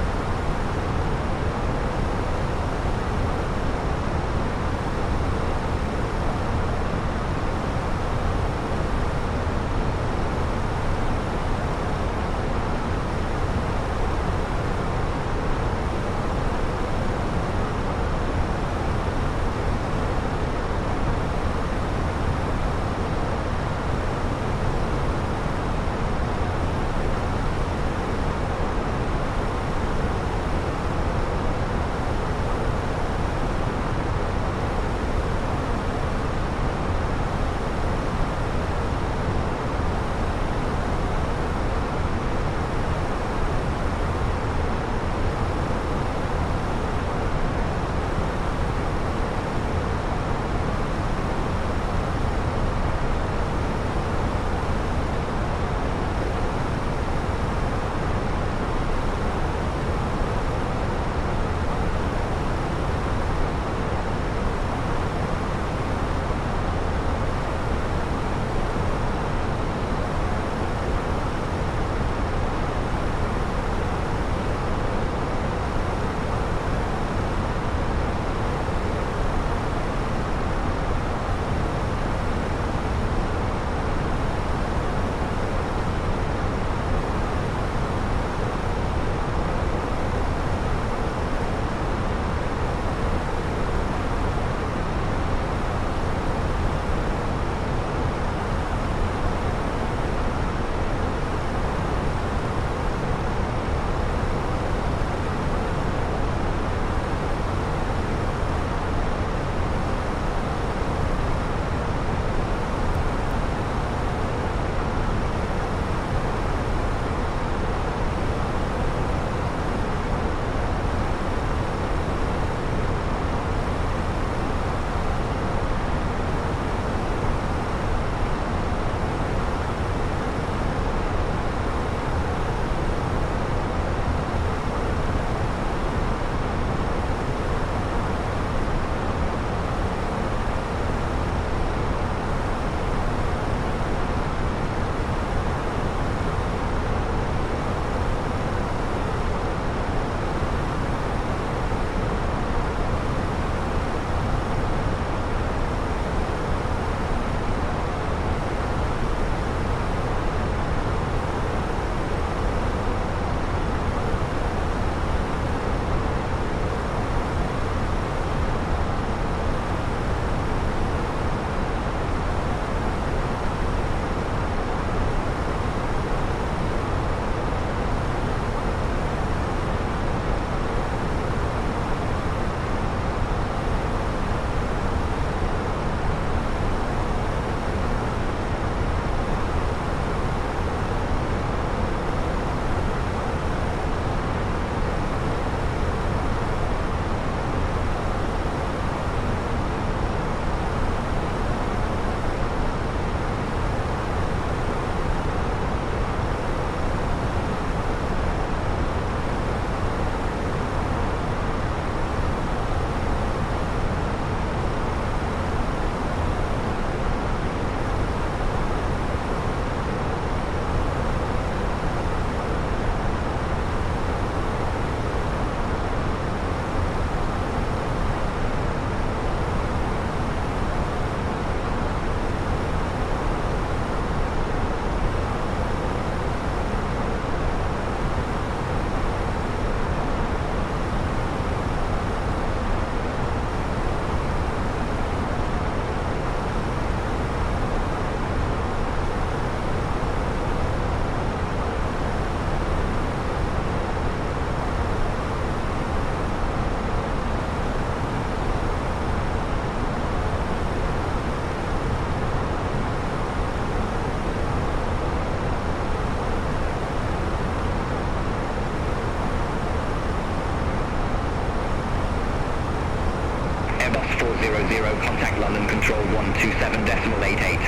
400, contact London Control 127.88.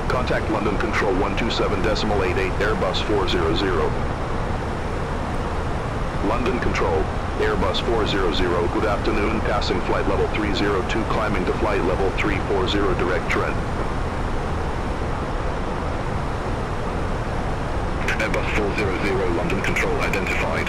Contact London Control 127.88, Airbus 400. London Control, Airbus 400, good afternoon, passing flight level 302, climbing to flight level 340, direct trend. Airbus 400, London Control identified.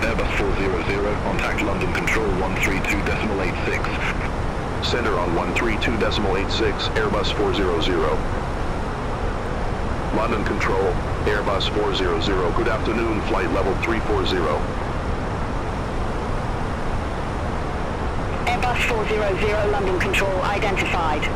Airbus 400, contact London Control 132.86. Center on 132.86, Airbus 400. London Control, Airbus 400, good afternoon, flight level 340. Airbus 400, London Control identified.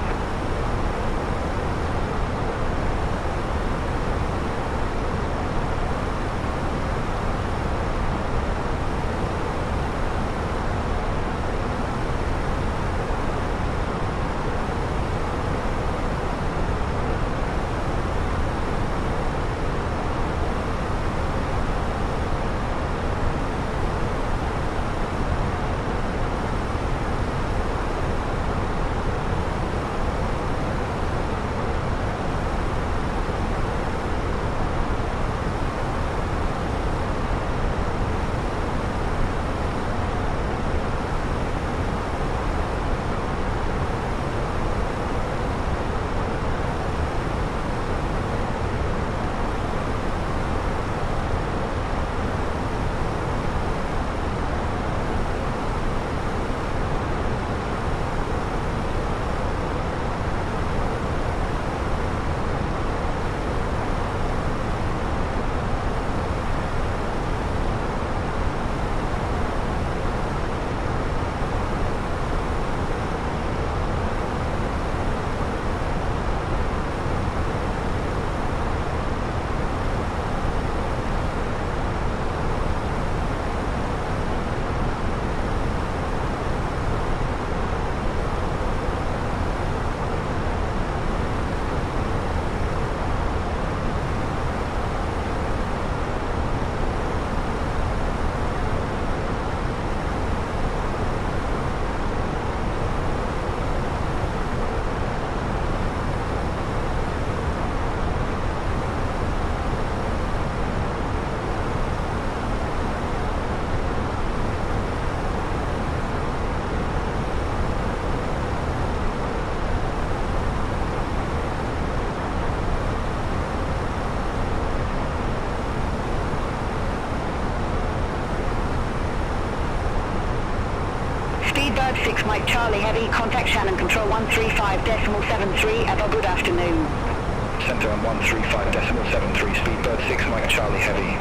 Speedbird 6 Mike Charlie Heavy, contact Shannon Control 135.73, Ever, good afternoon. Center on 135.73, Speedbird 6 Mike Charlie Heavy.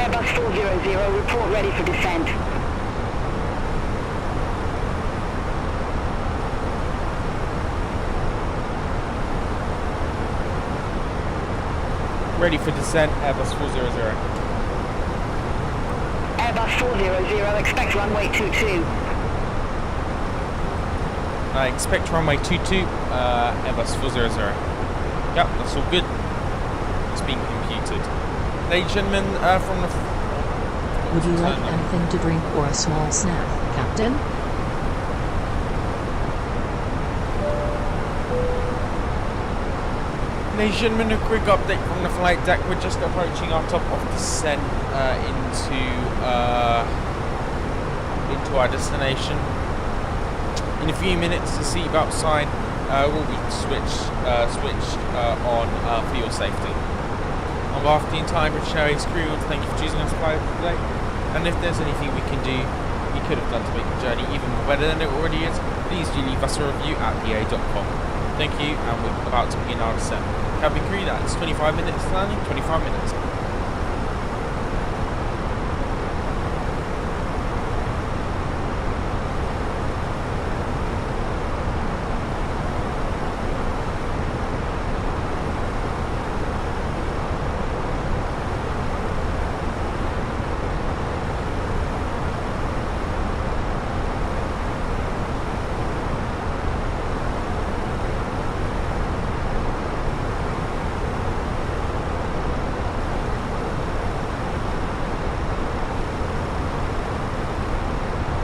Airbus 400, report ready for descent. Ready for descent, Airbus 400. Airbus 400, expect runway 22. I expect runway 22, Airbus 400. Yep, that's all good. It's being computed. Ladies and gentlemen, from the... Would you like anything to drink or a small snack, Captain? Ladies and gentlemen, a quick update from the flight deck. We're just approaching our top of descent into our destination. In a few minutes, the seatbelt sign will be switched on for your safety. On behalf of the entire British Airways crew, we want to thank you for choosing us to fly today. And if there's anything we can do could have done to make the journey even more better than it already is, please do leave us a review at ba.com. Thank you, and we're about to begin our descent. Cabin crew, that's 25 minutes landing, 25 minutes.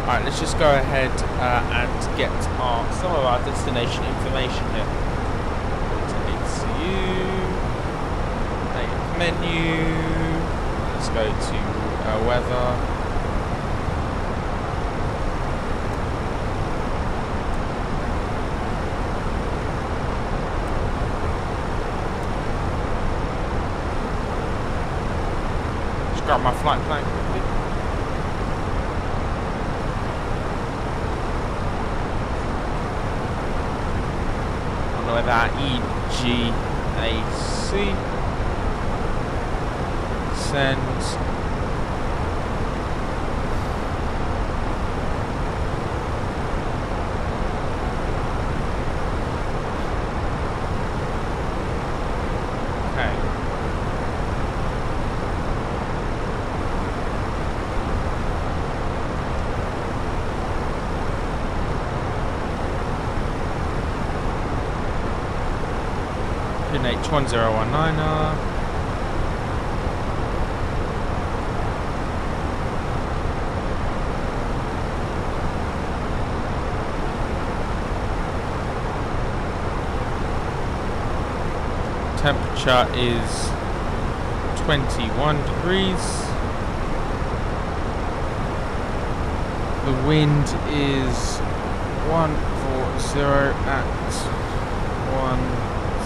Alright, let's just go ahead and get some of our destination information here. Go to HCU, menu, let's go to weather. Just grab my flight plan quickly. With our EGAC send okay. H1019er. Temperature is 21 degrees. The wind is 140 at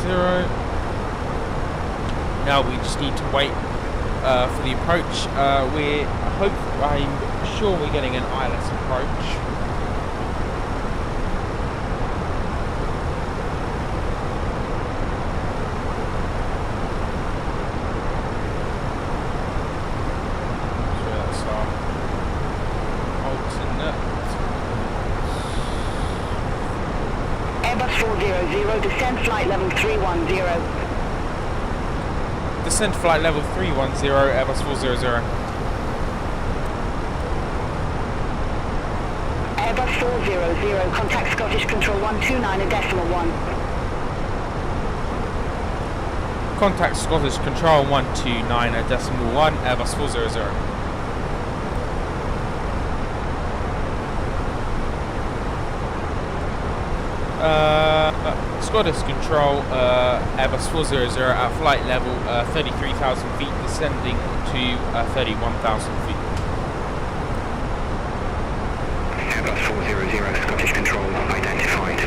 10. Now we just need to wait for the approach. I'm sure we're getting an ILS approach. So that's our alternate. Airbus 400, descend flight level 310. Descent flight level 310, Airbus 400. Airbus 400, contact Scottish Control 129.1. Contact Scottish Control 129.1, Airbus 400. Scottish Control, Airbus 400 at flight level 33,000 feet, descending to 31,000 feet. Airbus 400, Scottish Control identified.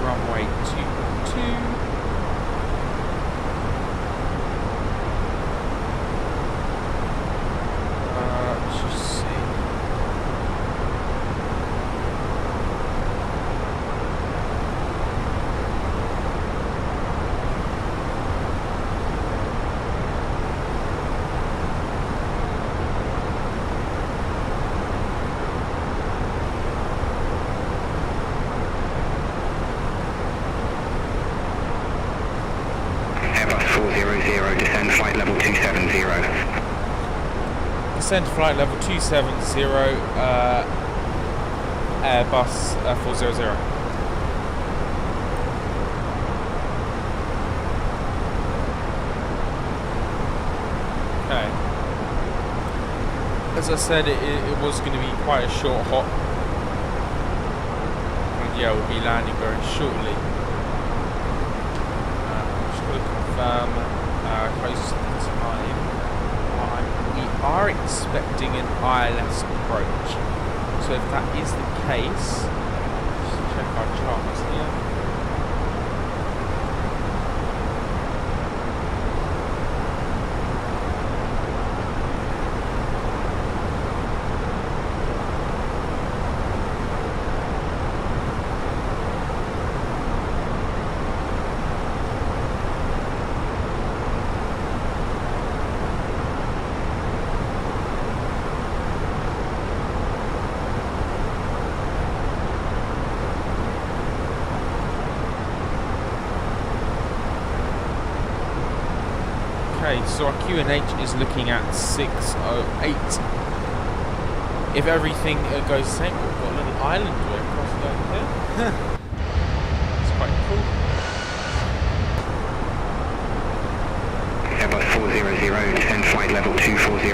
Runway 22. Let's just see. Descend flight level 270. Descend flight level 270, Airbus 400. Okay. As I said, it was going to be quite a short hop. And yeah, we'll be landing very shortly. Just got to confirm close to the time. are expecting an ILS approach. So if that is the case, let's check our charts here. Okay, so our QNH is looking at 608. If everything goes the same, we've got a little island way across over here. It's quite cool. Airbus 400, descend flight level 240.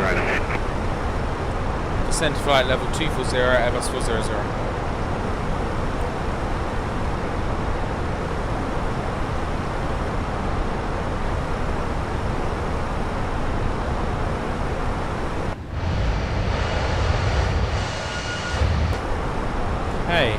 Descend flight level 240, Airbus 400. Hey.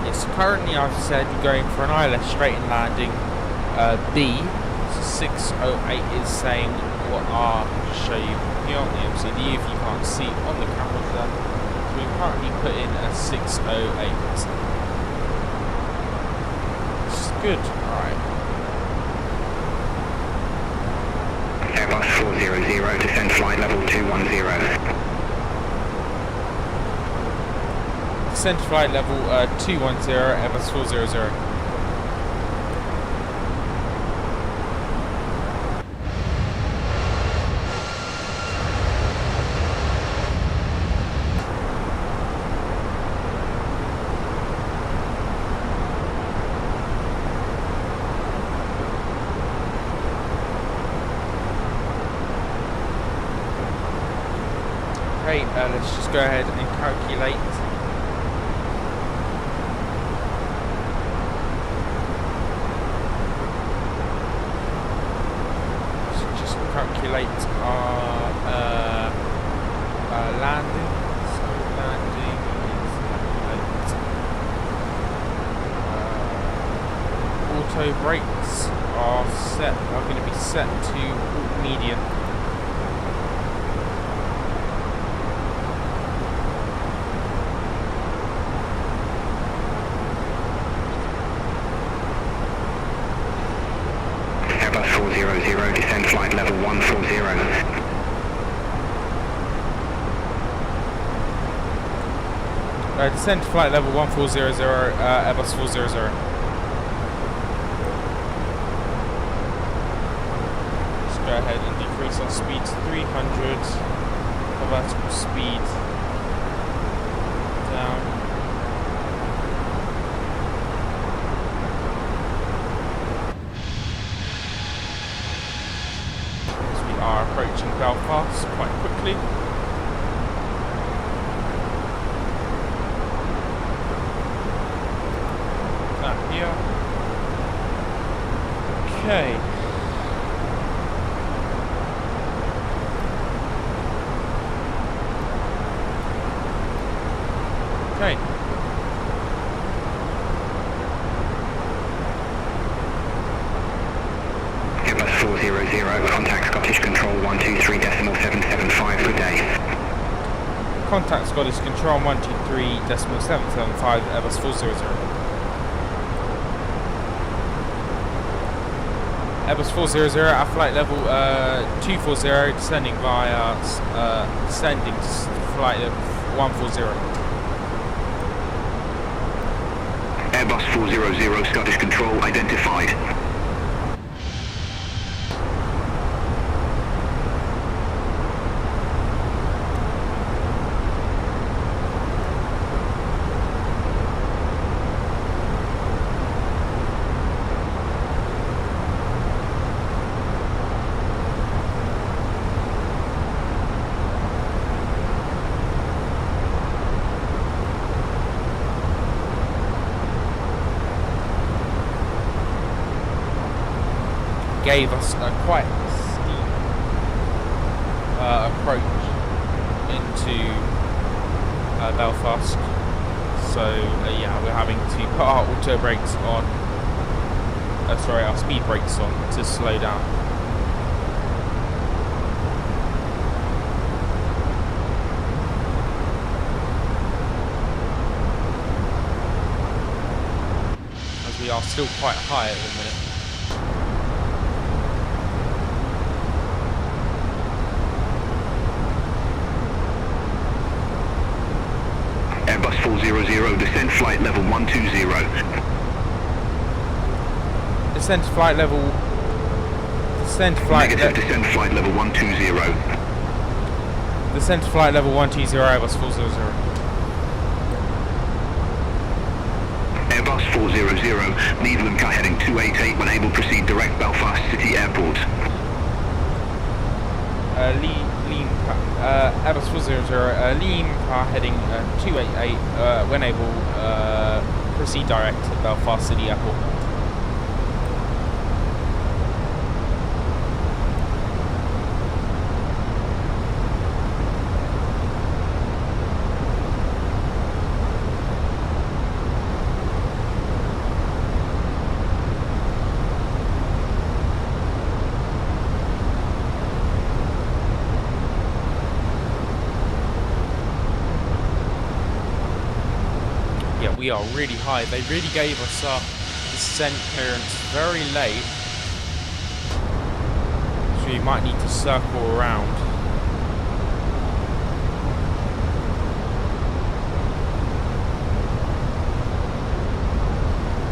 It's currently, I've said, going for an ILS straight-in landing B. 608 is saying what I'll show you here on the MCD if you can't see on the cameras there. So we've currently put in a 608. Which is good, alright. Airbus 400, descend flight level 210. Descend flight level 210, Airbus 400. Okay, let's just go ahead and calculate. Let's just calculate our landing. So landing is calculate. Auto brakes are going to be set to medium. Descend flight level 140. Descend flight level 1400, Airbus 400. Let's go ahead and decrease our speed to 300. The vertical speed down. Approaching Belfast quite quickly. That here. Okay. Okay. Airbus 400, contact Scottish Control 123.775, good day. Contact Scottish Control 123.775, Airbus 400. Airbus 400 at flight level 240, descending to flight level 140. Airbus 400, Scottish Control identified. gave us a quite steep approach into Belfast. So yeah, we're having to put our auto brakes on, our speed brakes on to slow down. As we are still quite high at the minute. Airbus 400, descend flight level 120. Descend to flight level. Negative, descend flight level 120. Descend to flight level 120, Airbus 400. Airbus 400, Needham car heading 288, when able proceed direct Belfast City Airport. Airbus 400, Lean car heading 288, when able, proceed direct to Belfast City Airport. We are really high. They really gave us our descent clearance very late, so we might need to circle around.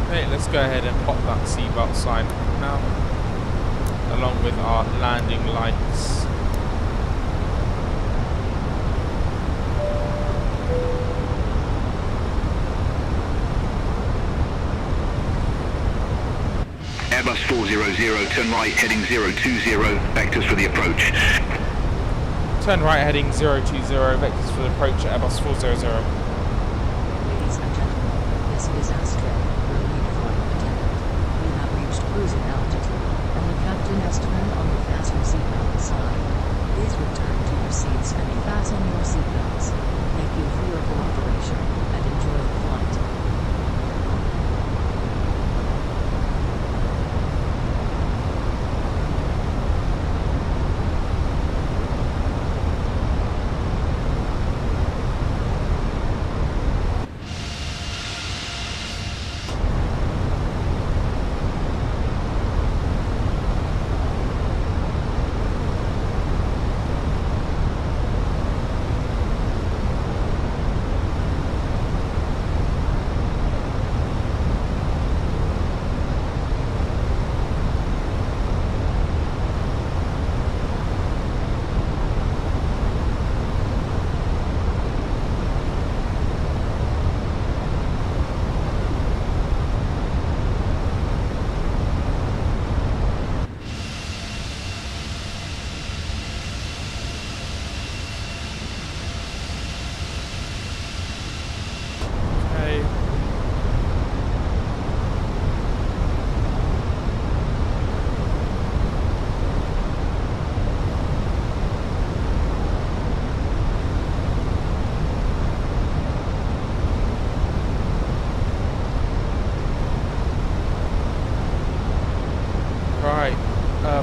Okay, let's go ahead and pop that seatbelt sign now, along with our landing lights. Airbus 400, turn right heading 020, vectors for the approach. Turn right heading 020, vectors for the approach at Airbus 400. Ladies and gentlemen, this is Astrid, your lead flight attendant. We have reached cruising altitude, and the captain has turned on the fasten seatbelt sign. Please return to your seats and fasten your seatbelts. Thank you for your cooperation, and enjoy the flight.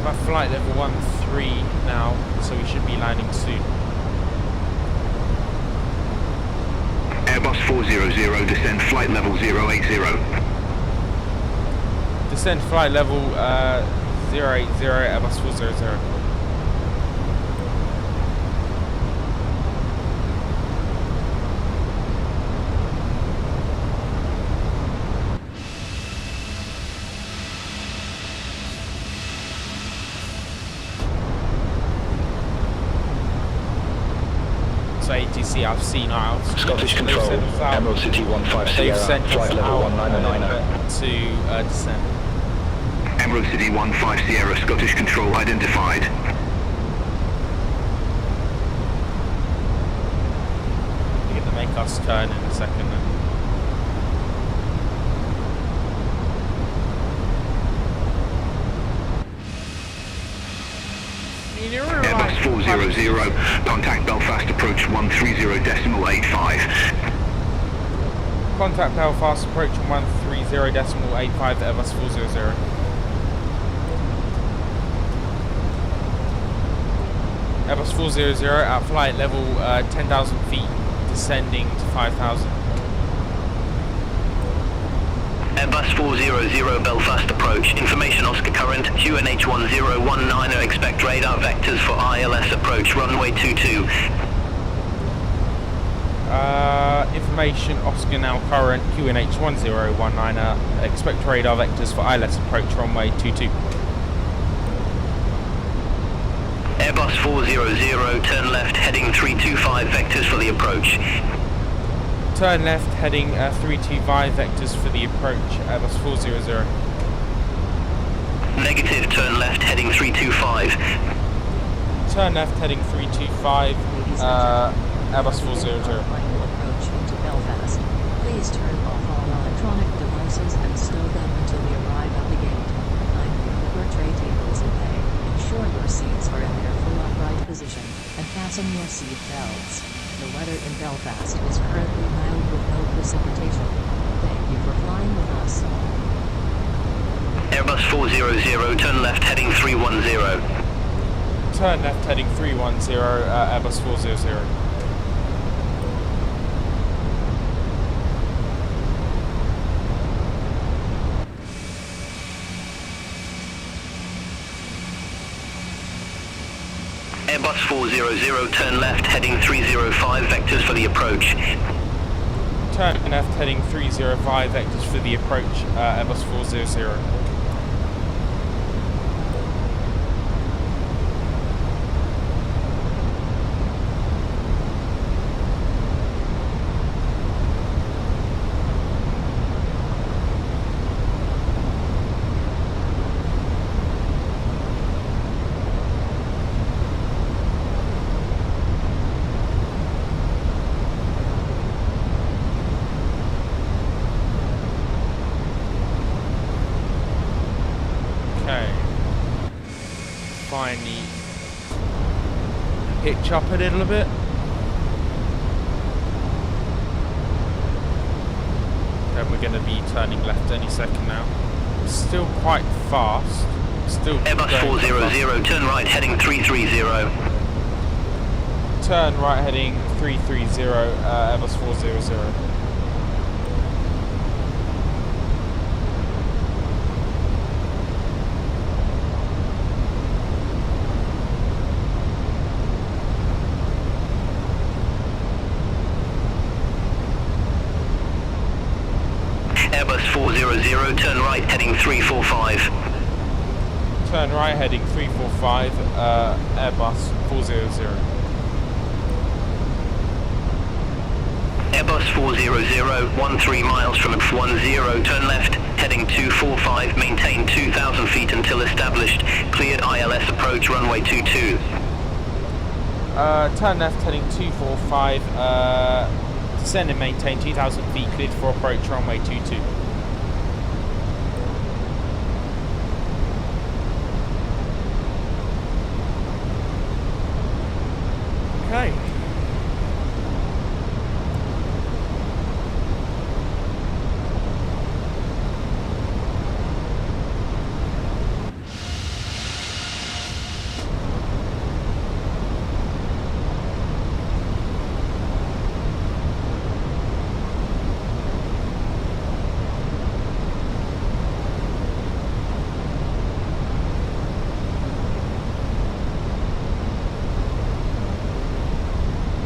We're flight level 13 now, so we should be landing soon. Airbus 400, descend flight level 080. Descend flight level 080, Airbus 400. ATC, I've seen our Scottish Control, Emerald City 15 Sierra, flight level 1990. To descend. Emerald City 15 Sierra, Scottish Control identified. You're going to make us turn in a second then. Contact Belfast approach 130.85. Contact Belfast approach 130.85 Airbus 400. Airbus 400 at flight level 10,000 feet, descending to 5,000. Airbus 400 Belfast approach. Information Oscar current. QNH 1019. Expect radar vectors for ILS approach runway 22. Information Oscar now current. QNH 1019. Expect radar vectors for ILS approach runway 22. Airbus 400, turn left, heading 325, vectors for the approach. Turn left, heading 325, vectors for the approach, Airbus 400. Negative, turn left, heading 325. Turn left, heading 325, Airbus 400. Final approach into Belfast. Please turn off all electronic devices and stow them until we arrive at the gate. Kindly put your tray tables away. Ensure your seats are in their full upright position, and fasten your seat belts. The weather in Belfast is currently mild with no precipitation. Thank you for flying with us. Airbus 400, turn left, heading 310. Turn left, heading 310, Airbus 400. Airbus 400, turn left, heading 305, vectors for the approach. Turn left, heading 305, vectors for the approach, Airbus 400. Finally pitch up a little bit. Then we're going to be turning left any second now. It's still quite fast. Still Airbus 400, turn right, heading 330. Turn right, heading 330, Airbus 400. Airbus 400, turn right, heading 345. Turn right, heading 345, Airbus 400. Airbus 400, 13 miles from 10, turn left, heading 245, maintain 2,000 feet until established, cleared ILS approach runway 22. Turn left, heading 245, descend and maintain 2,000 feet, cleared for approach runway 22. Okay.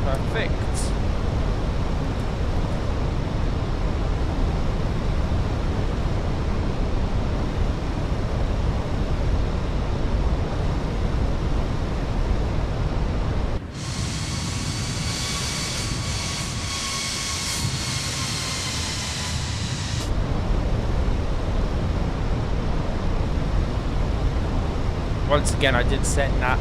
Perfect. Once again, I did send that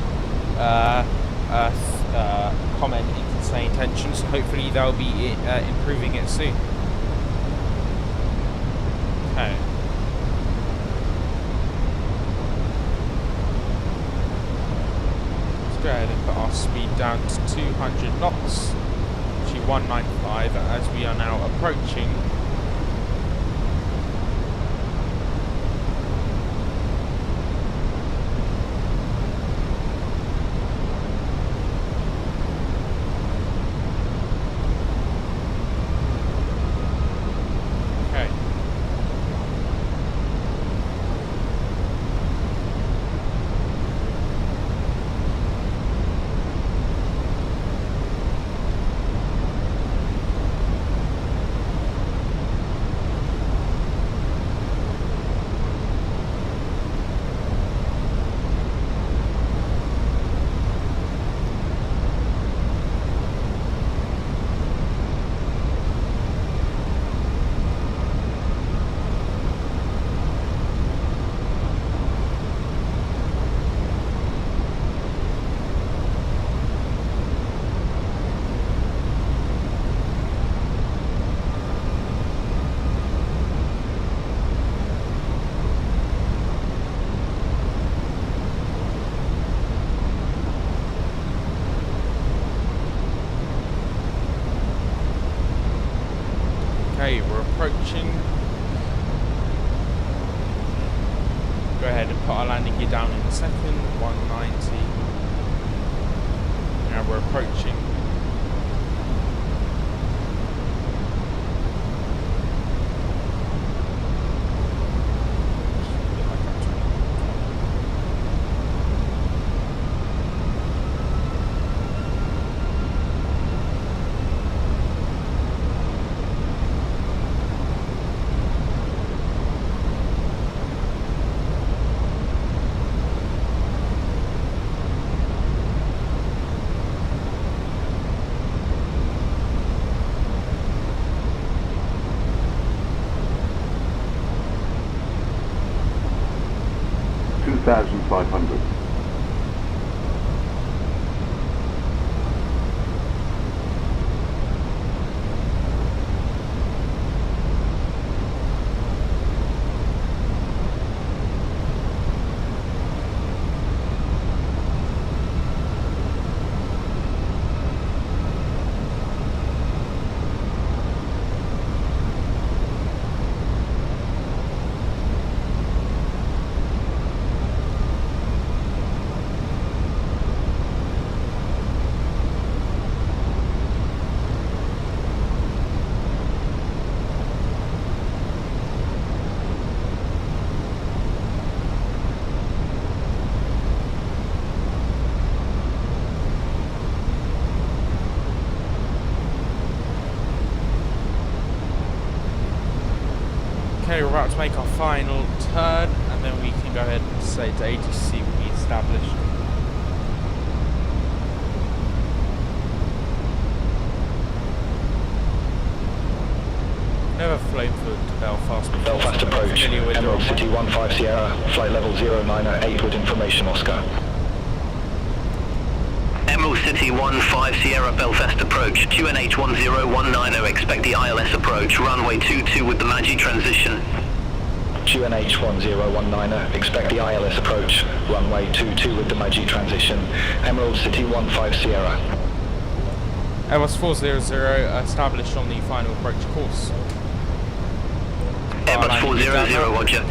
comment into say intentions, so hopefully they'll be improving it soon. Okay. Let's go ahead and put our speed down to 200 knots, to 195, as we are now approaching Okay, we're approaching. Go ahead and put our landing gear down in a second. 190. Now we're approaching. $2,500. Okay, we're about to make our final turn, and then we can go ahead and say to ATC will be established. Never flown to Belfast before. Belfast approach, Emerald City 15 Sierra, flight level 098 with information Oscar. Emerald City 15 Sierra Belfast approach, QNH 10190, expect the ILS approach, runway 22 with the Magi transition. QNH 10190, expect the ILS approach, runway 22 with the Magi transition. Emerald City 15 Sierra. Airbus 400 established on the final approach course. Airbus 400, roger.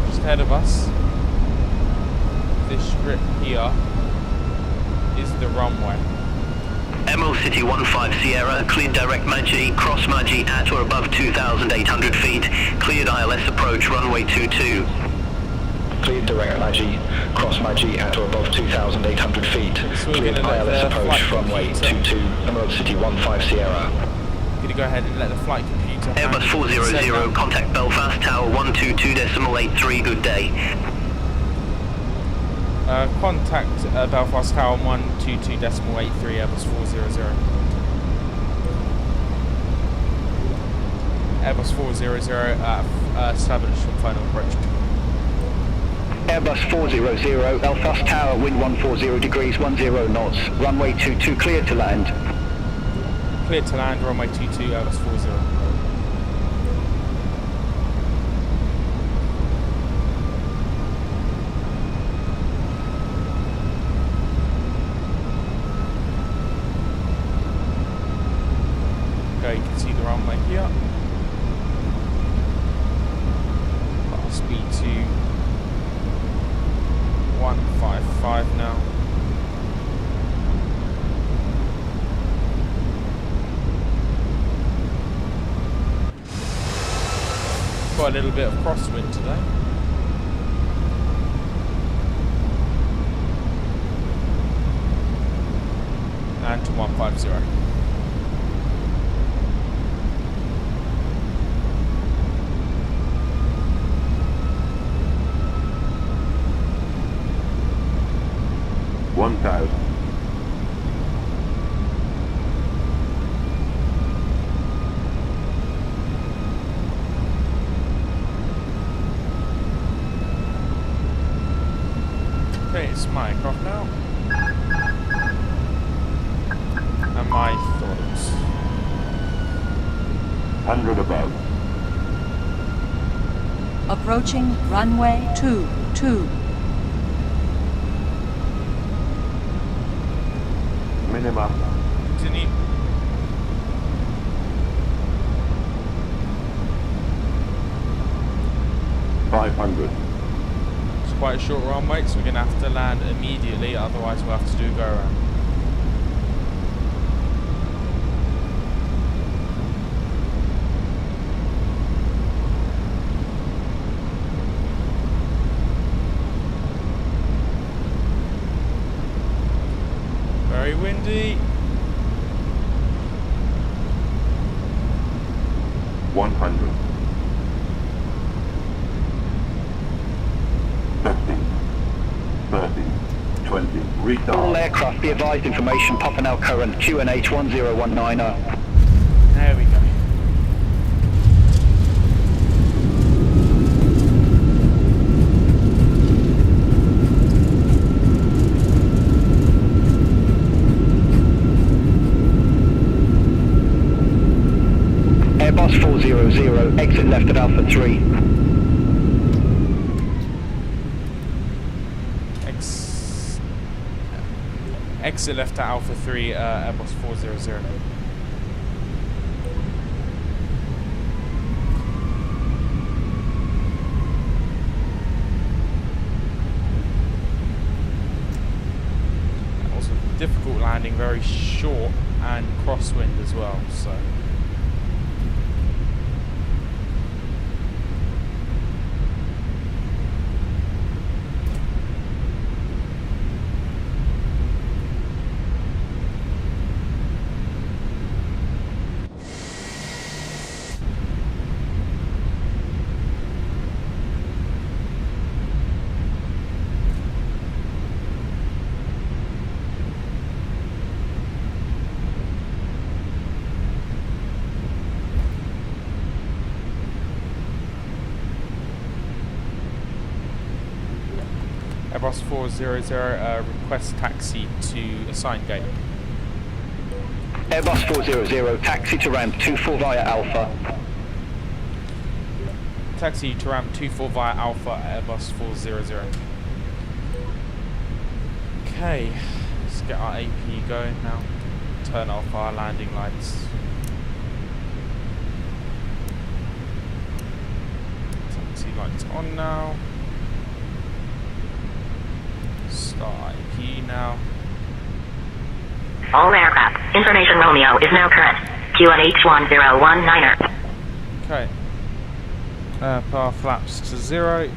Just ahead of us, this strip here is the runway. Emerald City 15 Sierra, cleared direct Magi, cross Magi at or above 2,800 feet, cleared ILS approach, runway 22. Cleared direct Magi, cross Magi at or above 2,800 feet, So cleared ILS approach, runway 22, Emerald City 15 Sierra. We're going to go ahead and let the flight computer... Airbus 400, contact Belfast Tower 122.83, good day. Contact Belfast Tower 122.83, Airbus 400. Airbus 400 established on final approach. Airbus 400, Belfast Tower, wind 140 degrees, 10 knots, runway 22 cleared to land. Cleared to land, runway 22, Airbus 40. a little bit of crosswind today. And to 150. Okay, it's my aircraft now. And my thoughts. 100 above. Approaching runway 22. Minimum. Continue. It's quite a short runway, so we're going to have to land immediately, otherwise we'll have to do a go around. Very windy. 100. 50. 30. 20. All Retard. aircraft be advised information Popanel current QNH 10190. There we go. Airbus 400, exit left at Alpha 3. Exit left at Alpha 3, Airbus 400. That was a difficult landing, very short and crosswind as well, so. Airbus 400, request taxi to assigned gate. Airbus 400, taxi to ramp 24 via Alpha. Taxi to ramp 24 via Alpha, Airbus 400. Okay, let's get our AP going now. Turn off our landing lights. Taxi lights on now. Start IP now. All aircraft, information Romeo is now current. QNH 1019er. Okay. Power flaps to 0.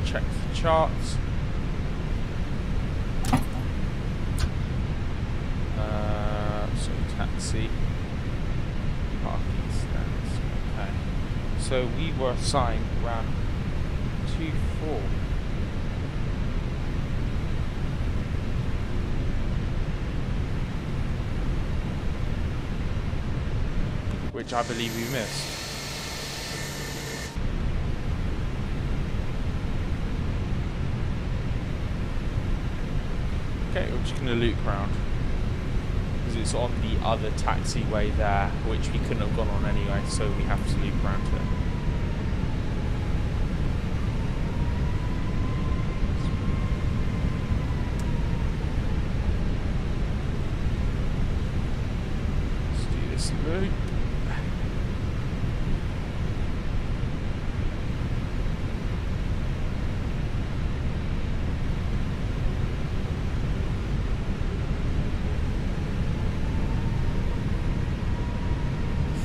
Check the charts. So taxi, parking stands. Okay. So we were assigned around 24. Which I believe we missed. Okay, we're just going to loop round. Because it's on the other taxiway there, which we couldn't have gone on anyway, so we have to loop round here. Let's do this loop.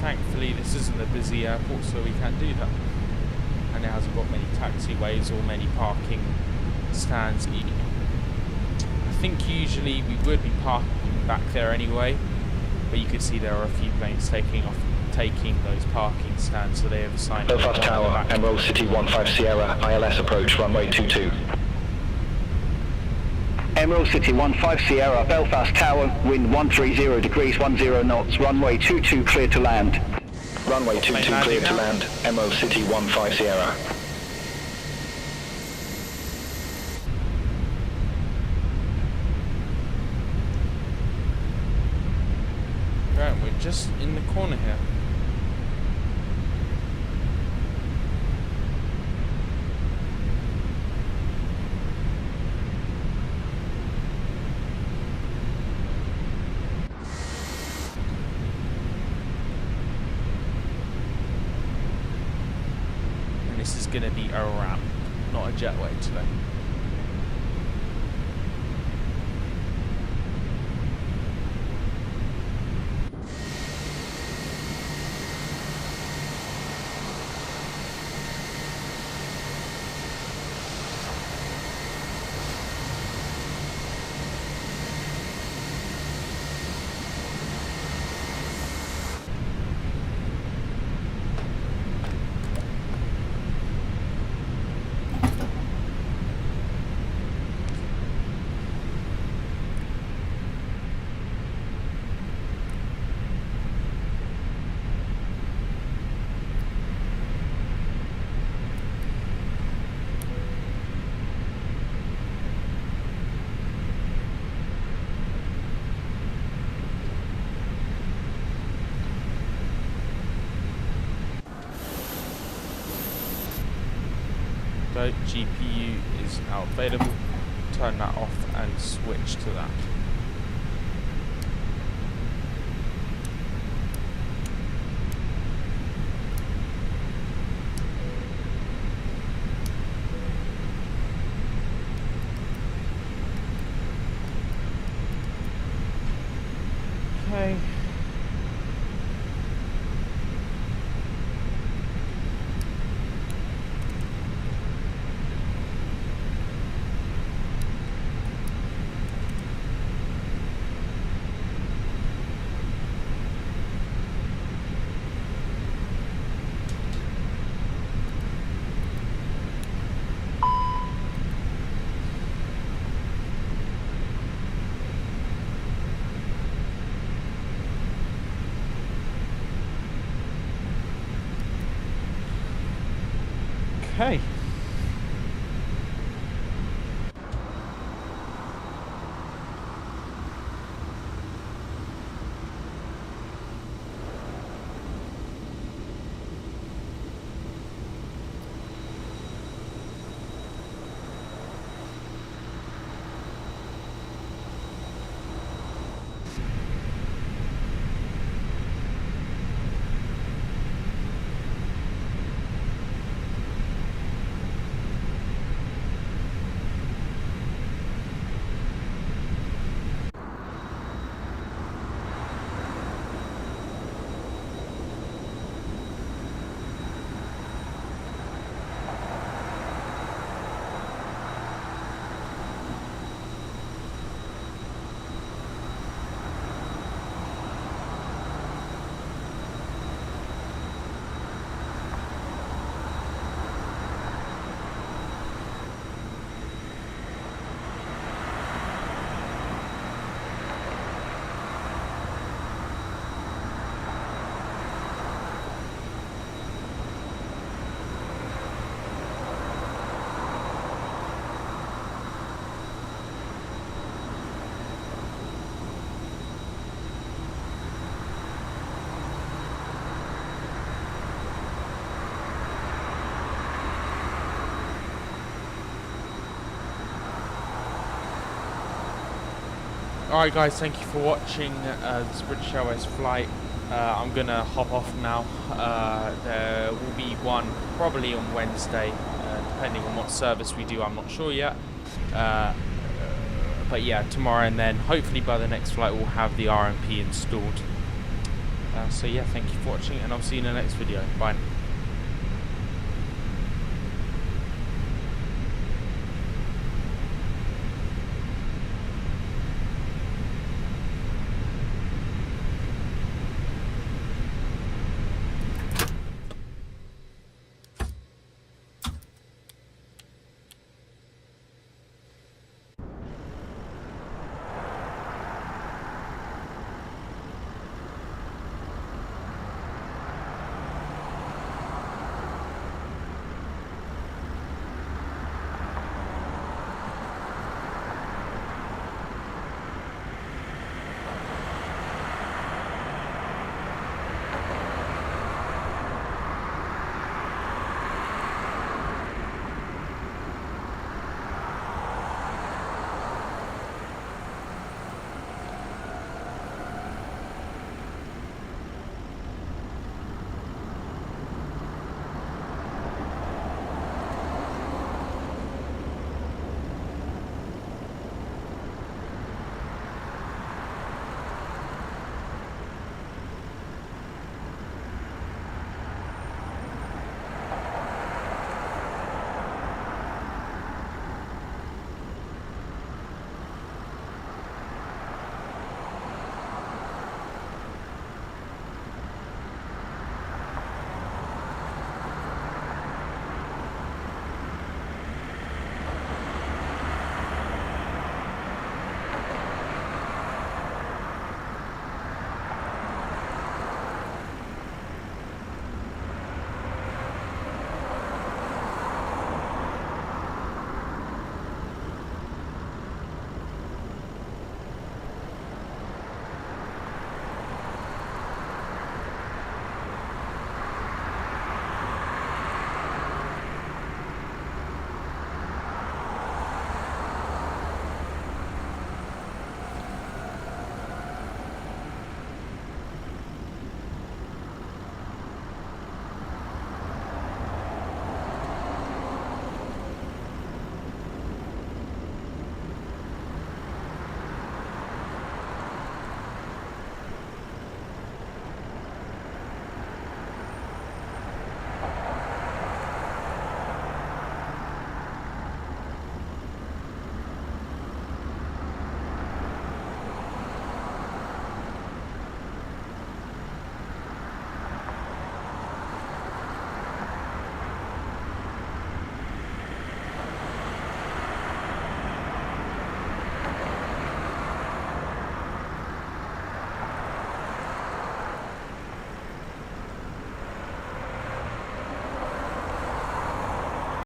Thankfully this isn't a busy airport, so we can't do that, and it hasn't got many taxiways or many parking stands either. I think usually we would be parking back there anyway, but you can see there are a few planes taking those parking stands, so they have assigned Belfast Tower, Emerald City 15 Sierra, ILS approach runway 22. Emerald City 15 Sierra, Belfast Tower, wind 130 degrees 10 knots, runway 22 clear to land. Runway 22 clear to land, Emerald City 15 Sierra. Right, we're just in the corner here. This is going to be a ramp, not a jetway today. GPU is now available. Turn that off and switch to that. Okay. Okay. Alright guys, thank you for watching this British Airways flight. I'm gonna hop off now. There will be one probably on Wednesday, depending on what service we do, I'm not sure yet. But yeah, tomorrow, and then hopefully by the next flight we'll have the RMP installed. So yeah, thank you for watching, and I'll see you in the next video. Bye.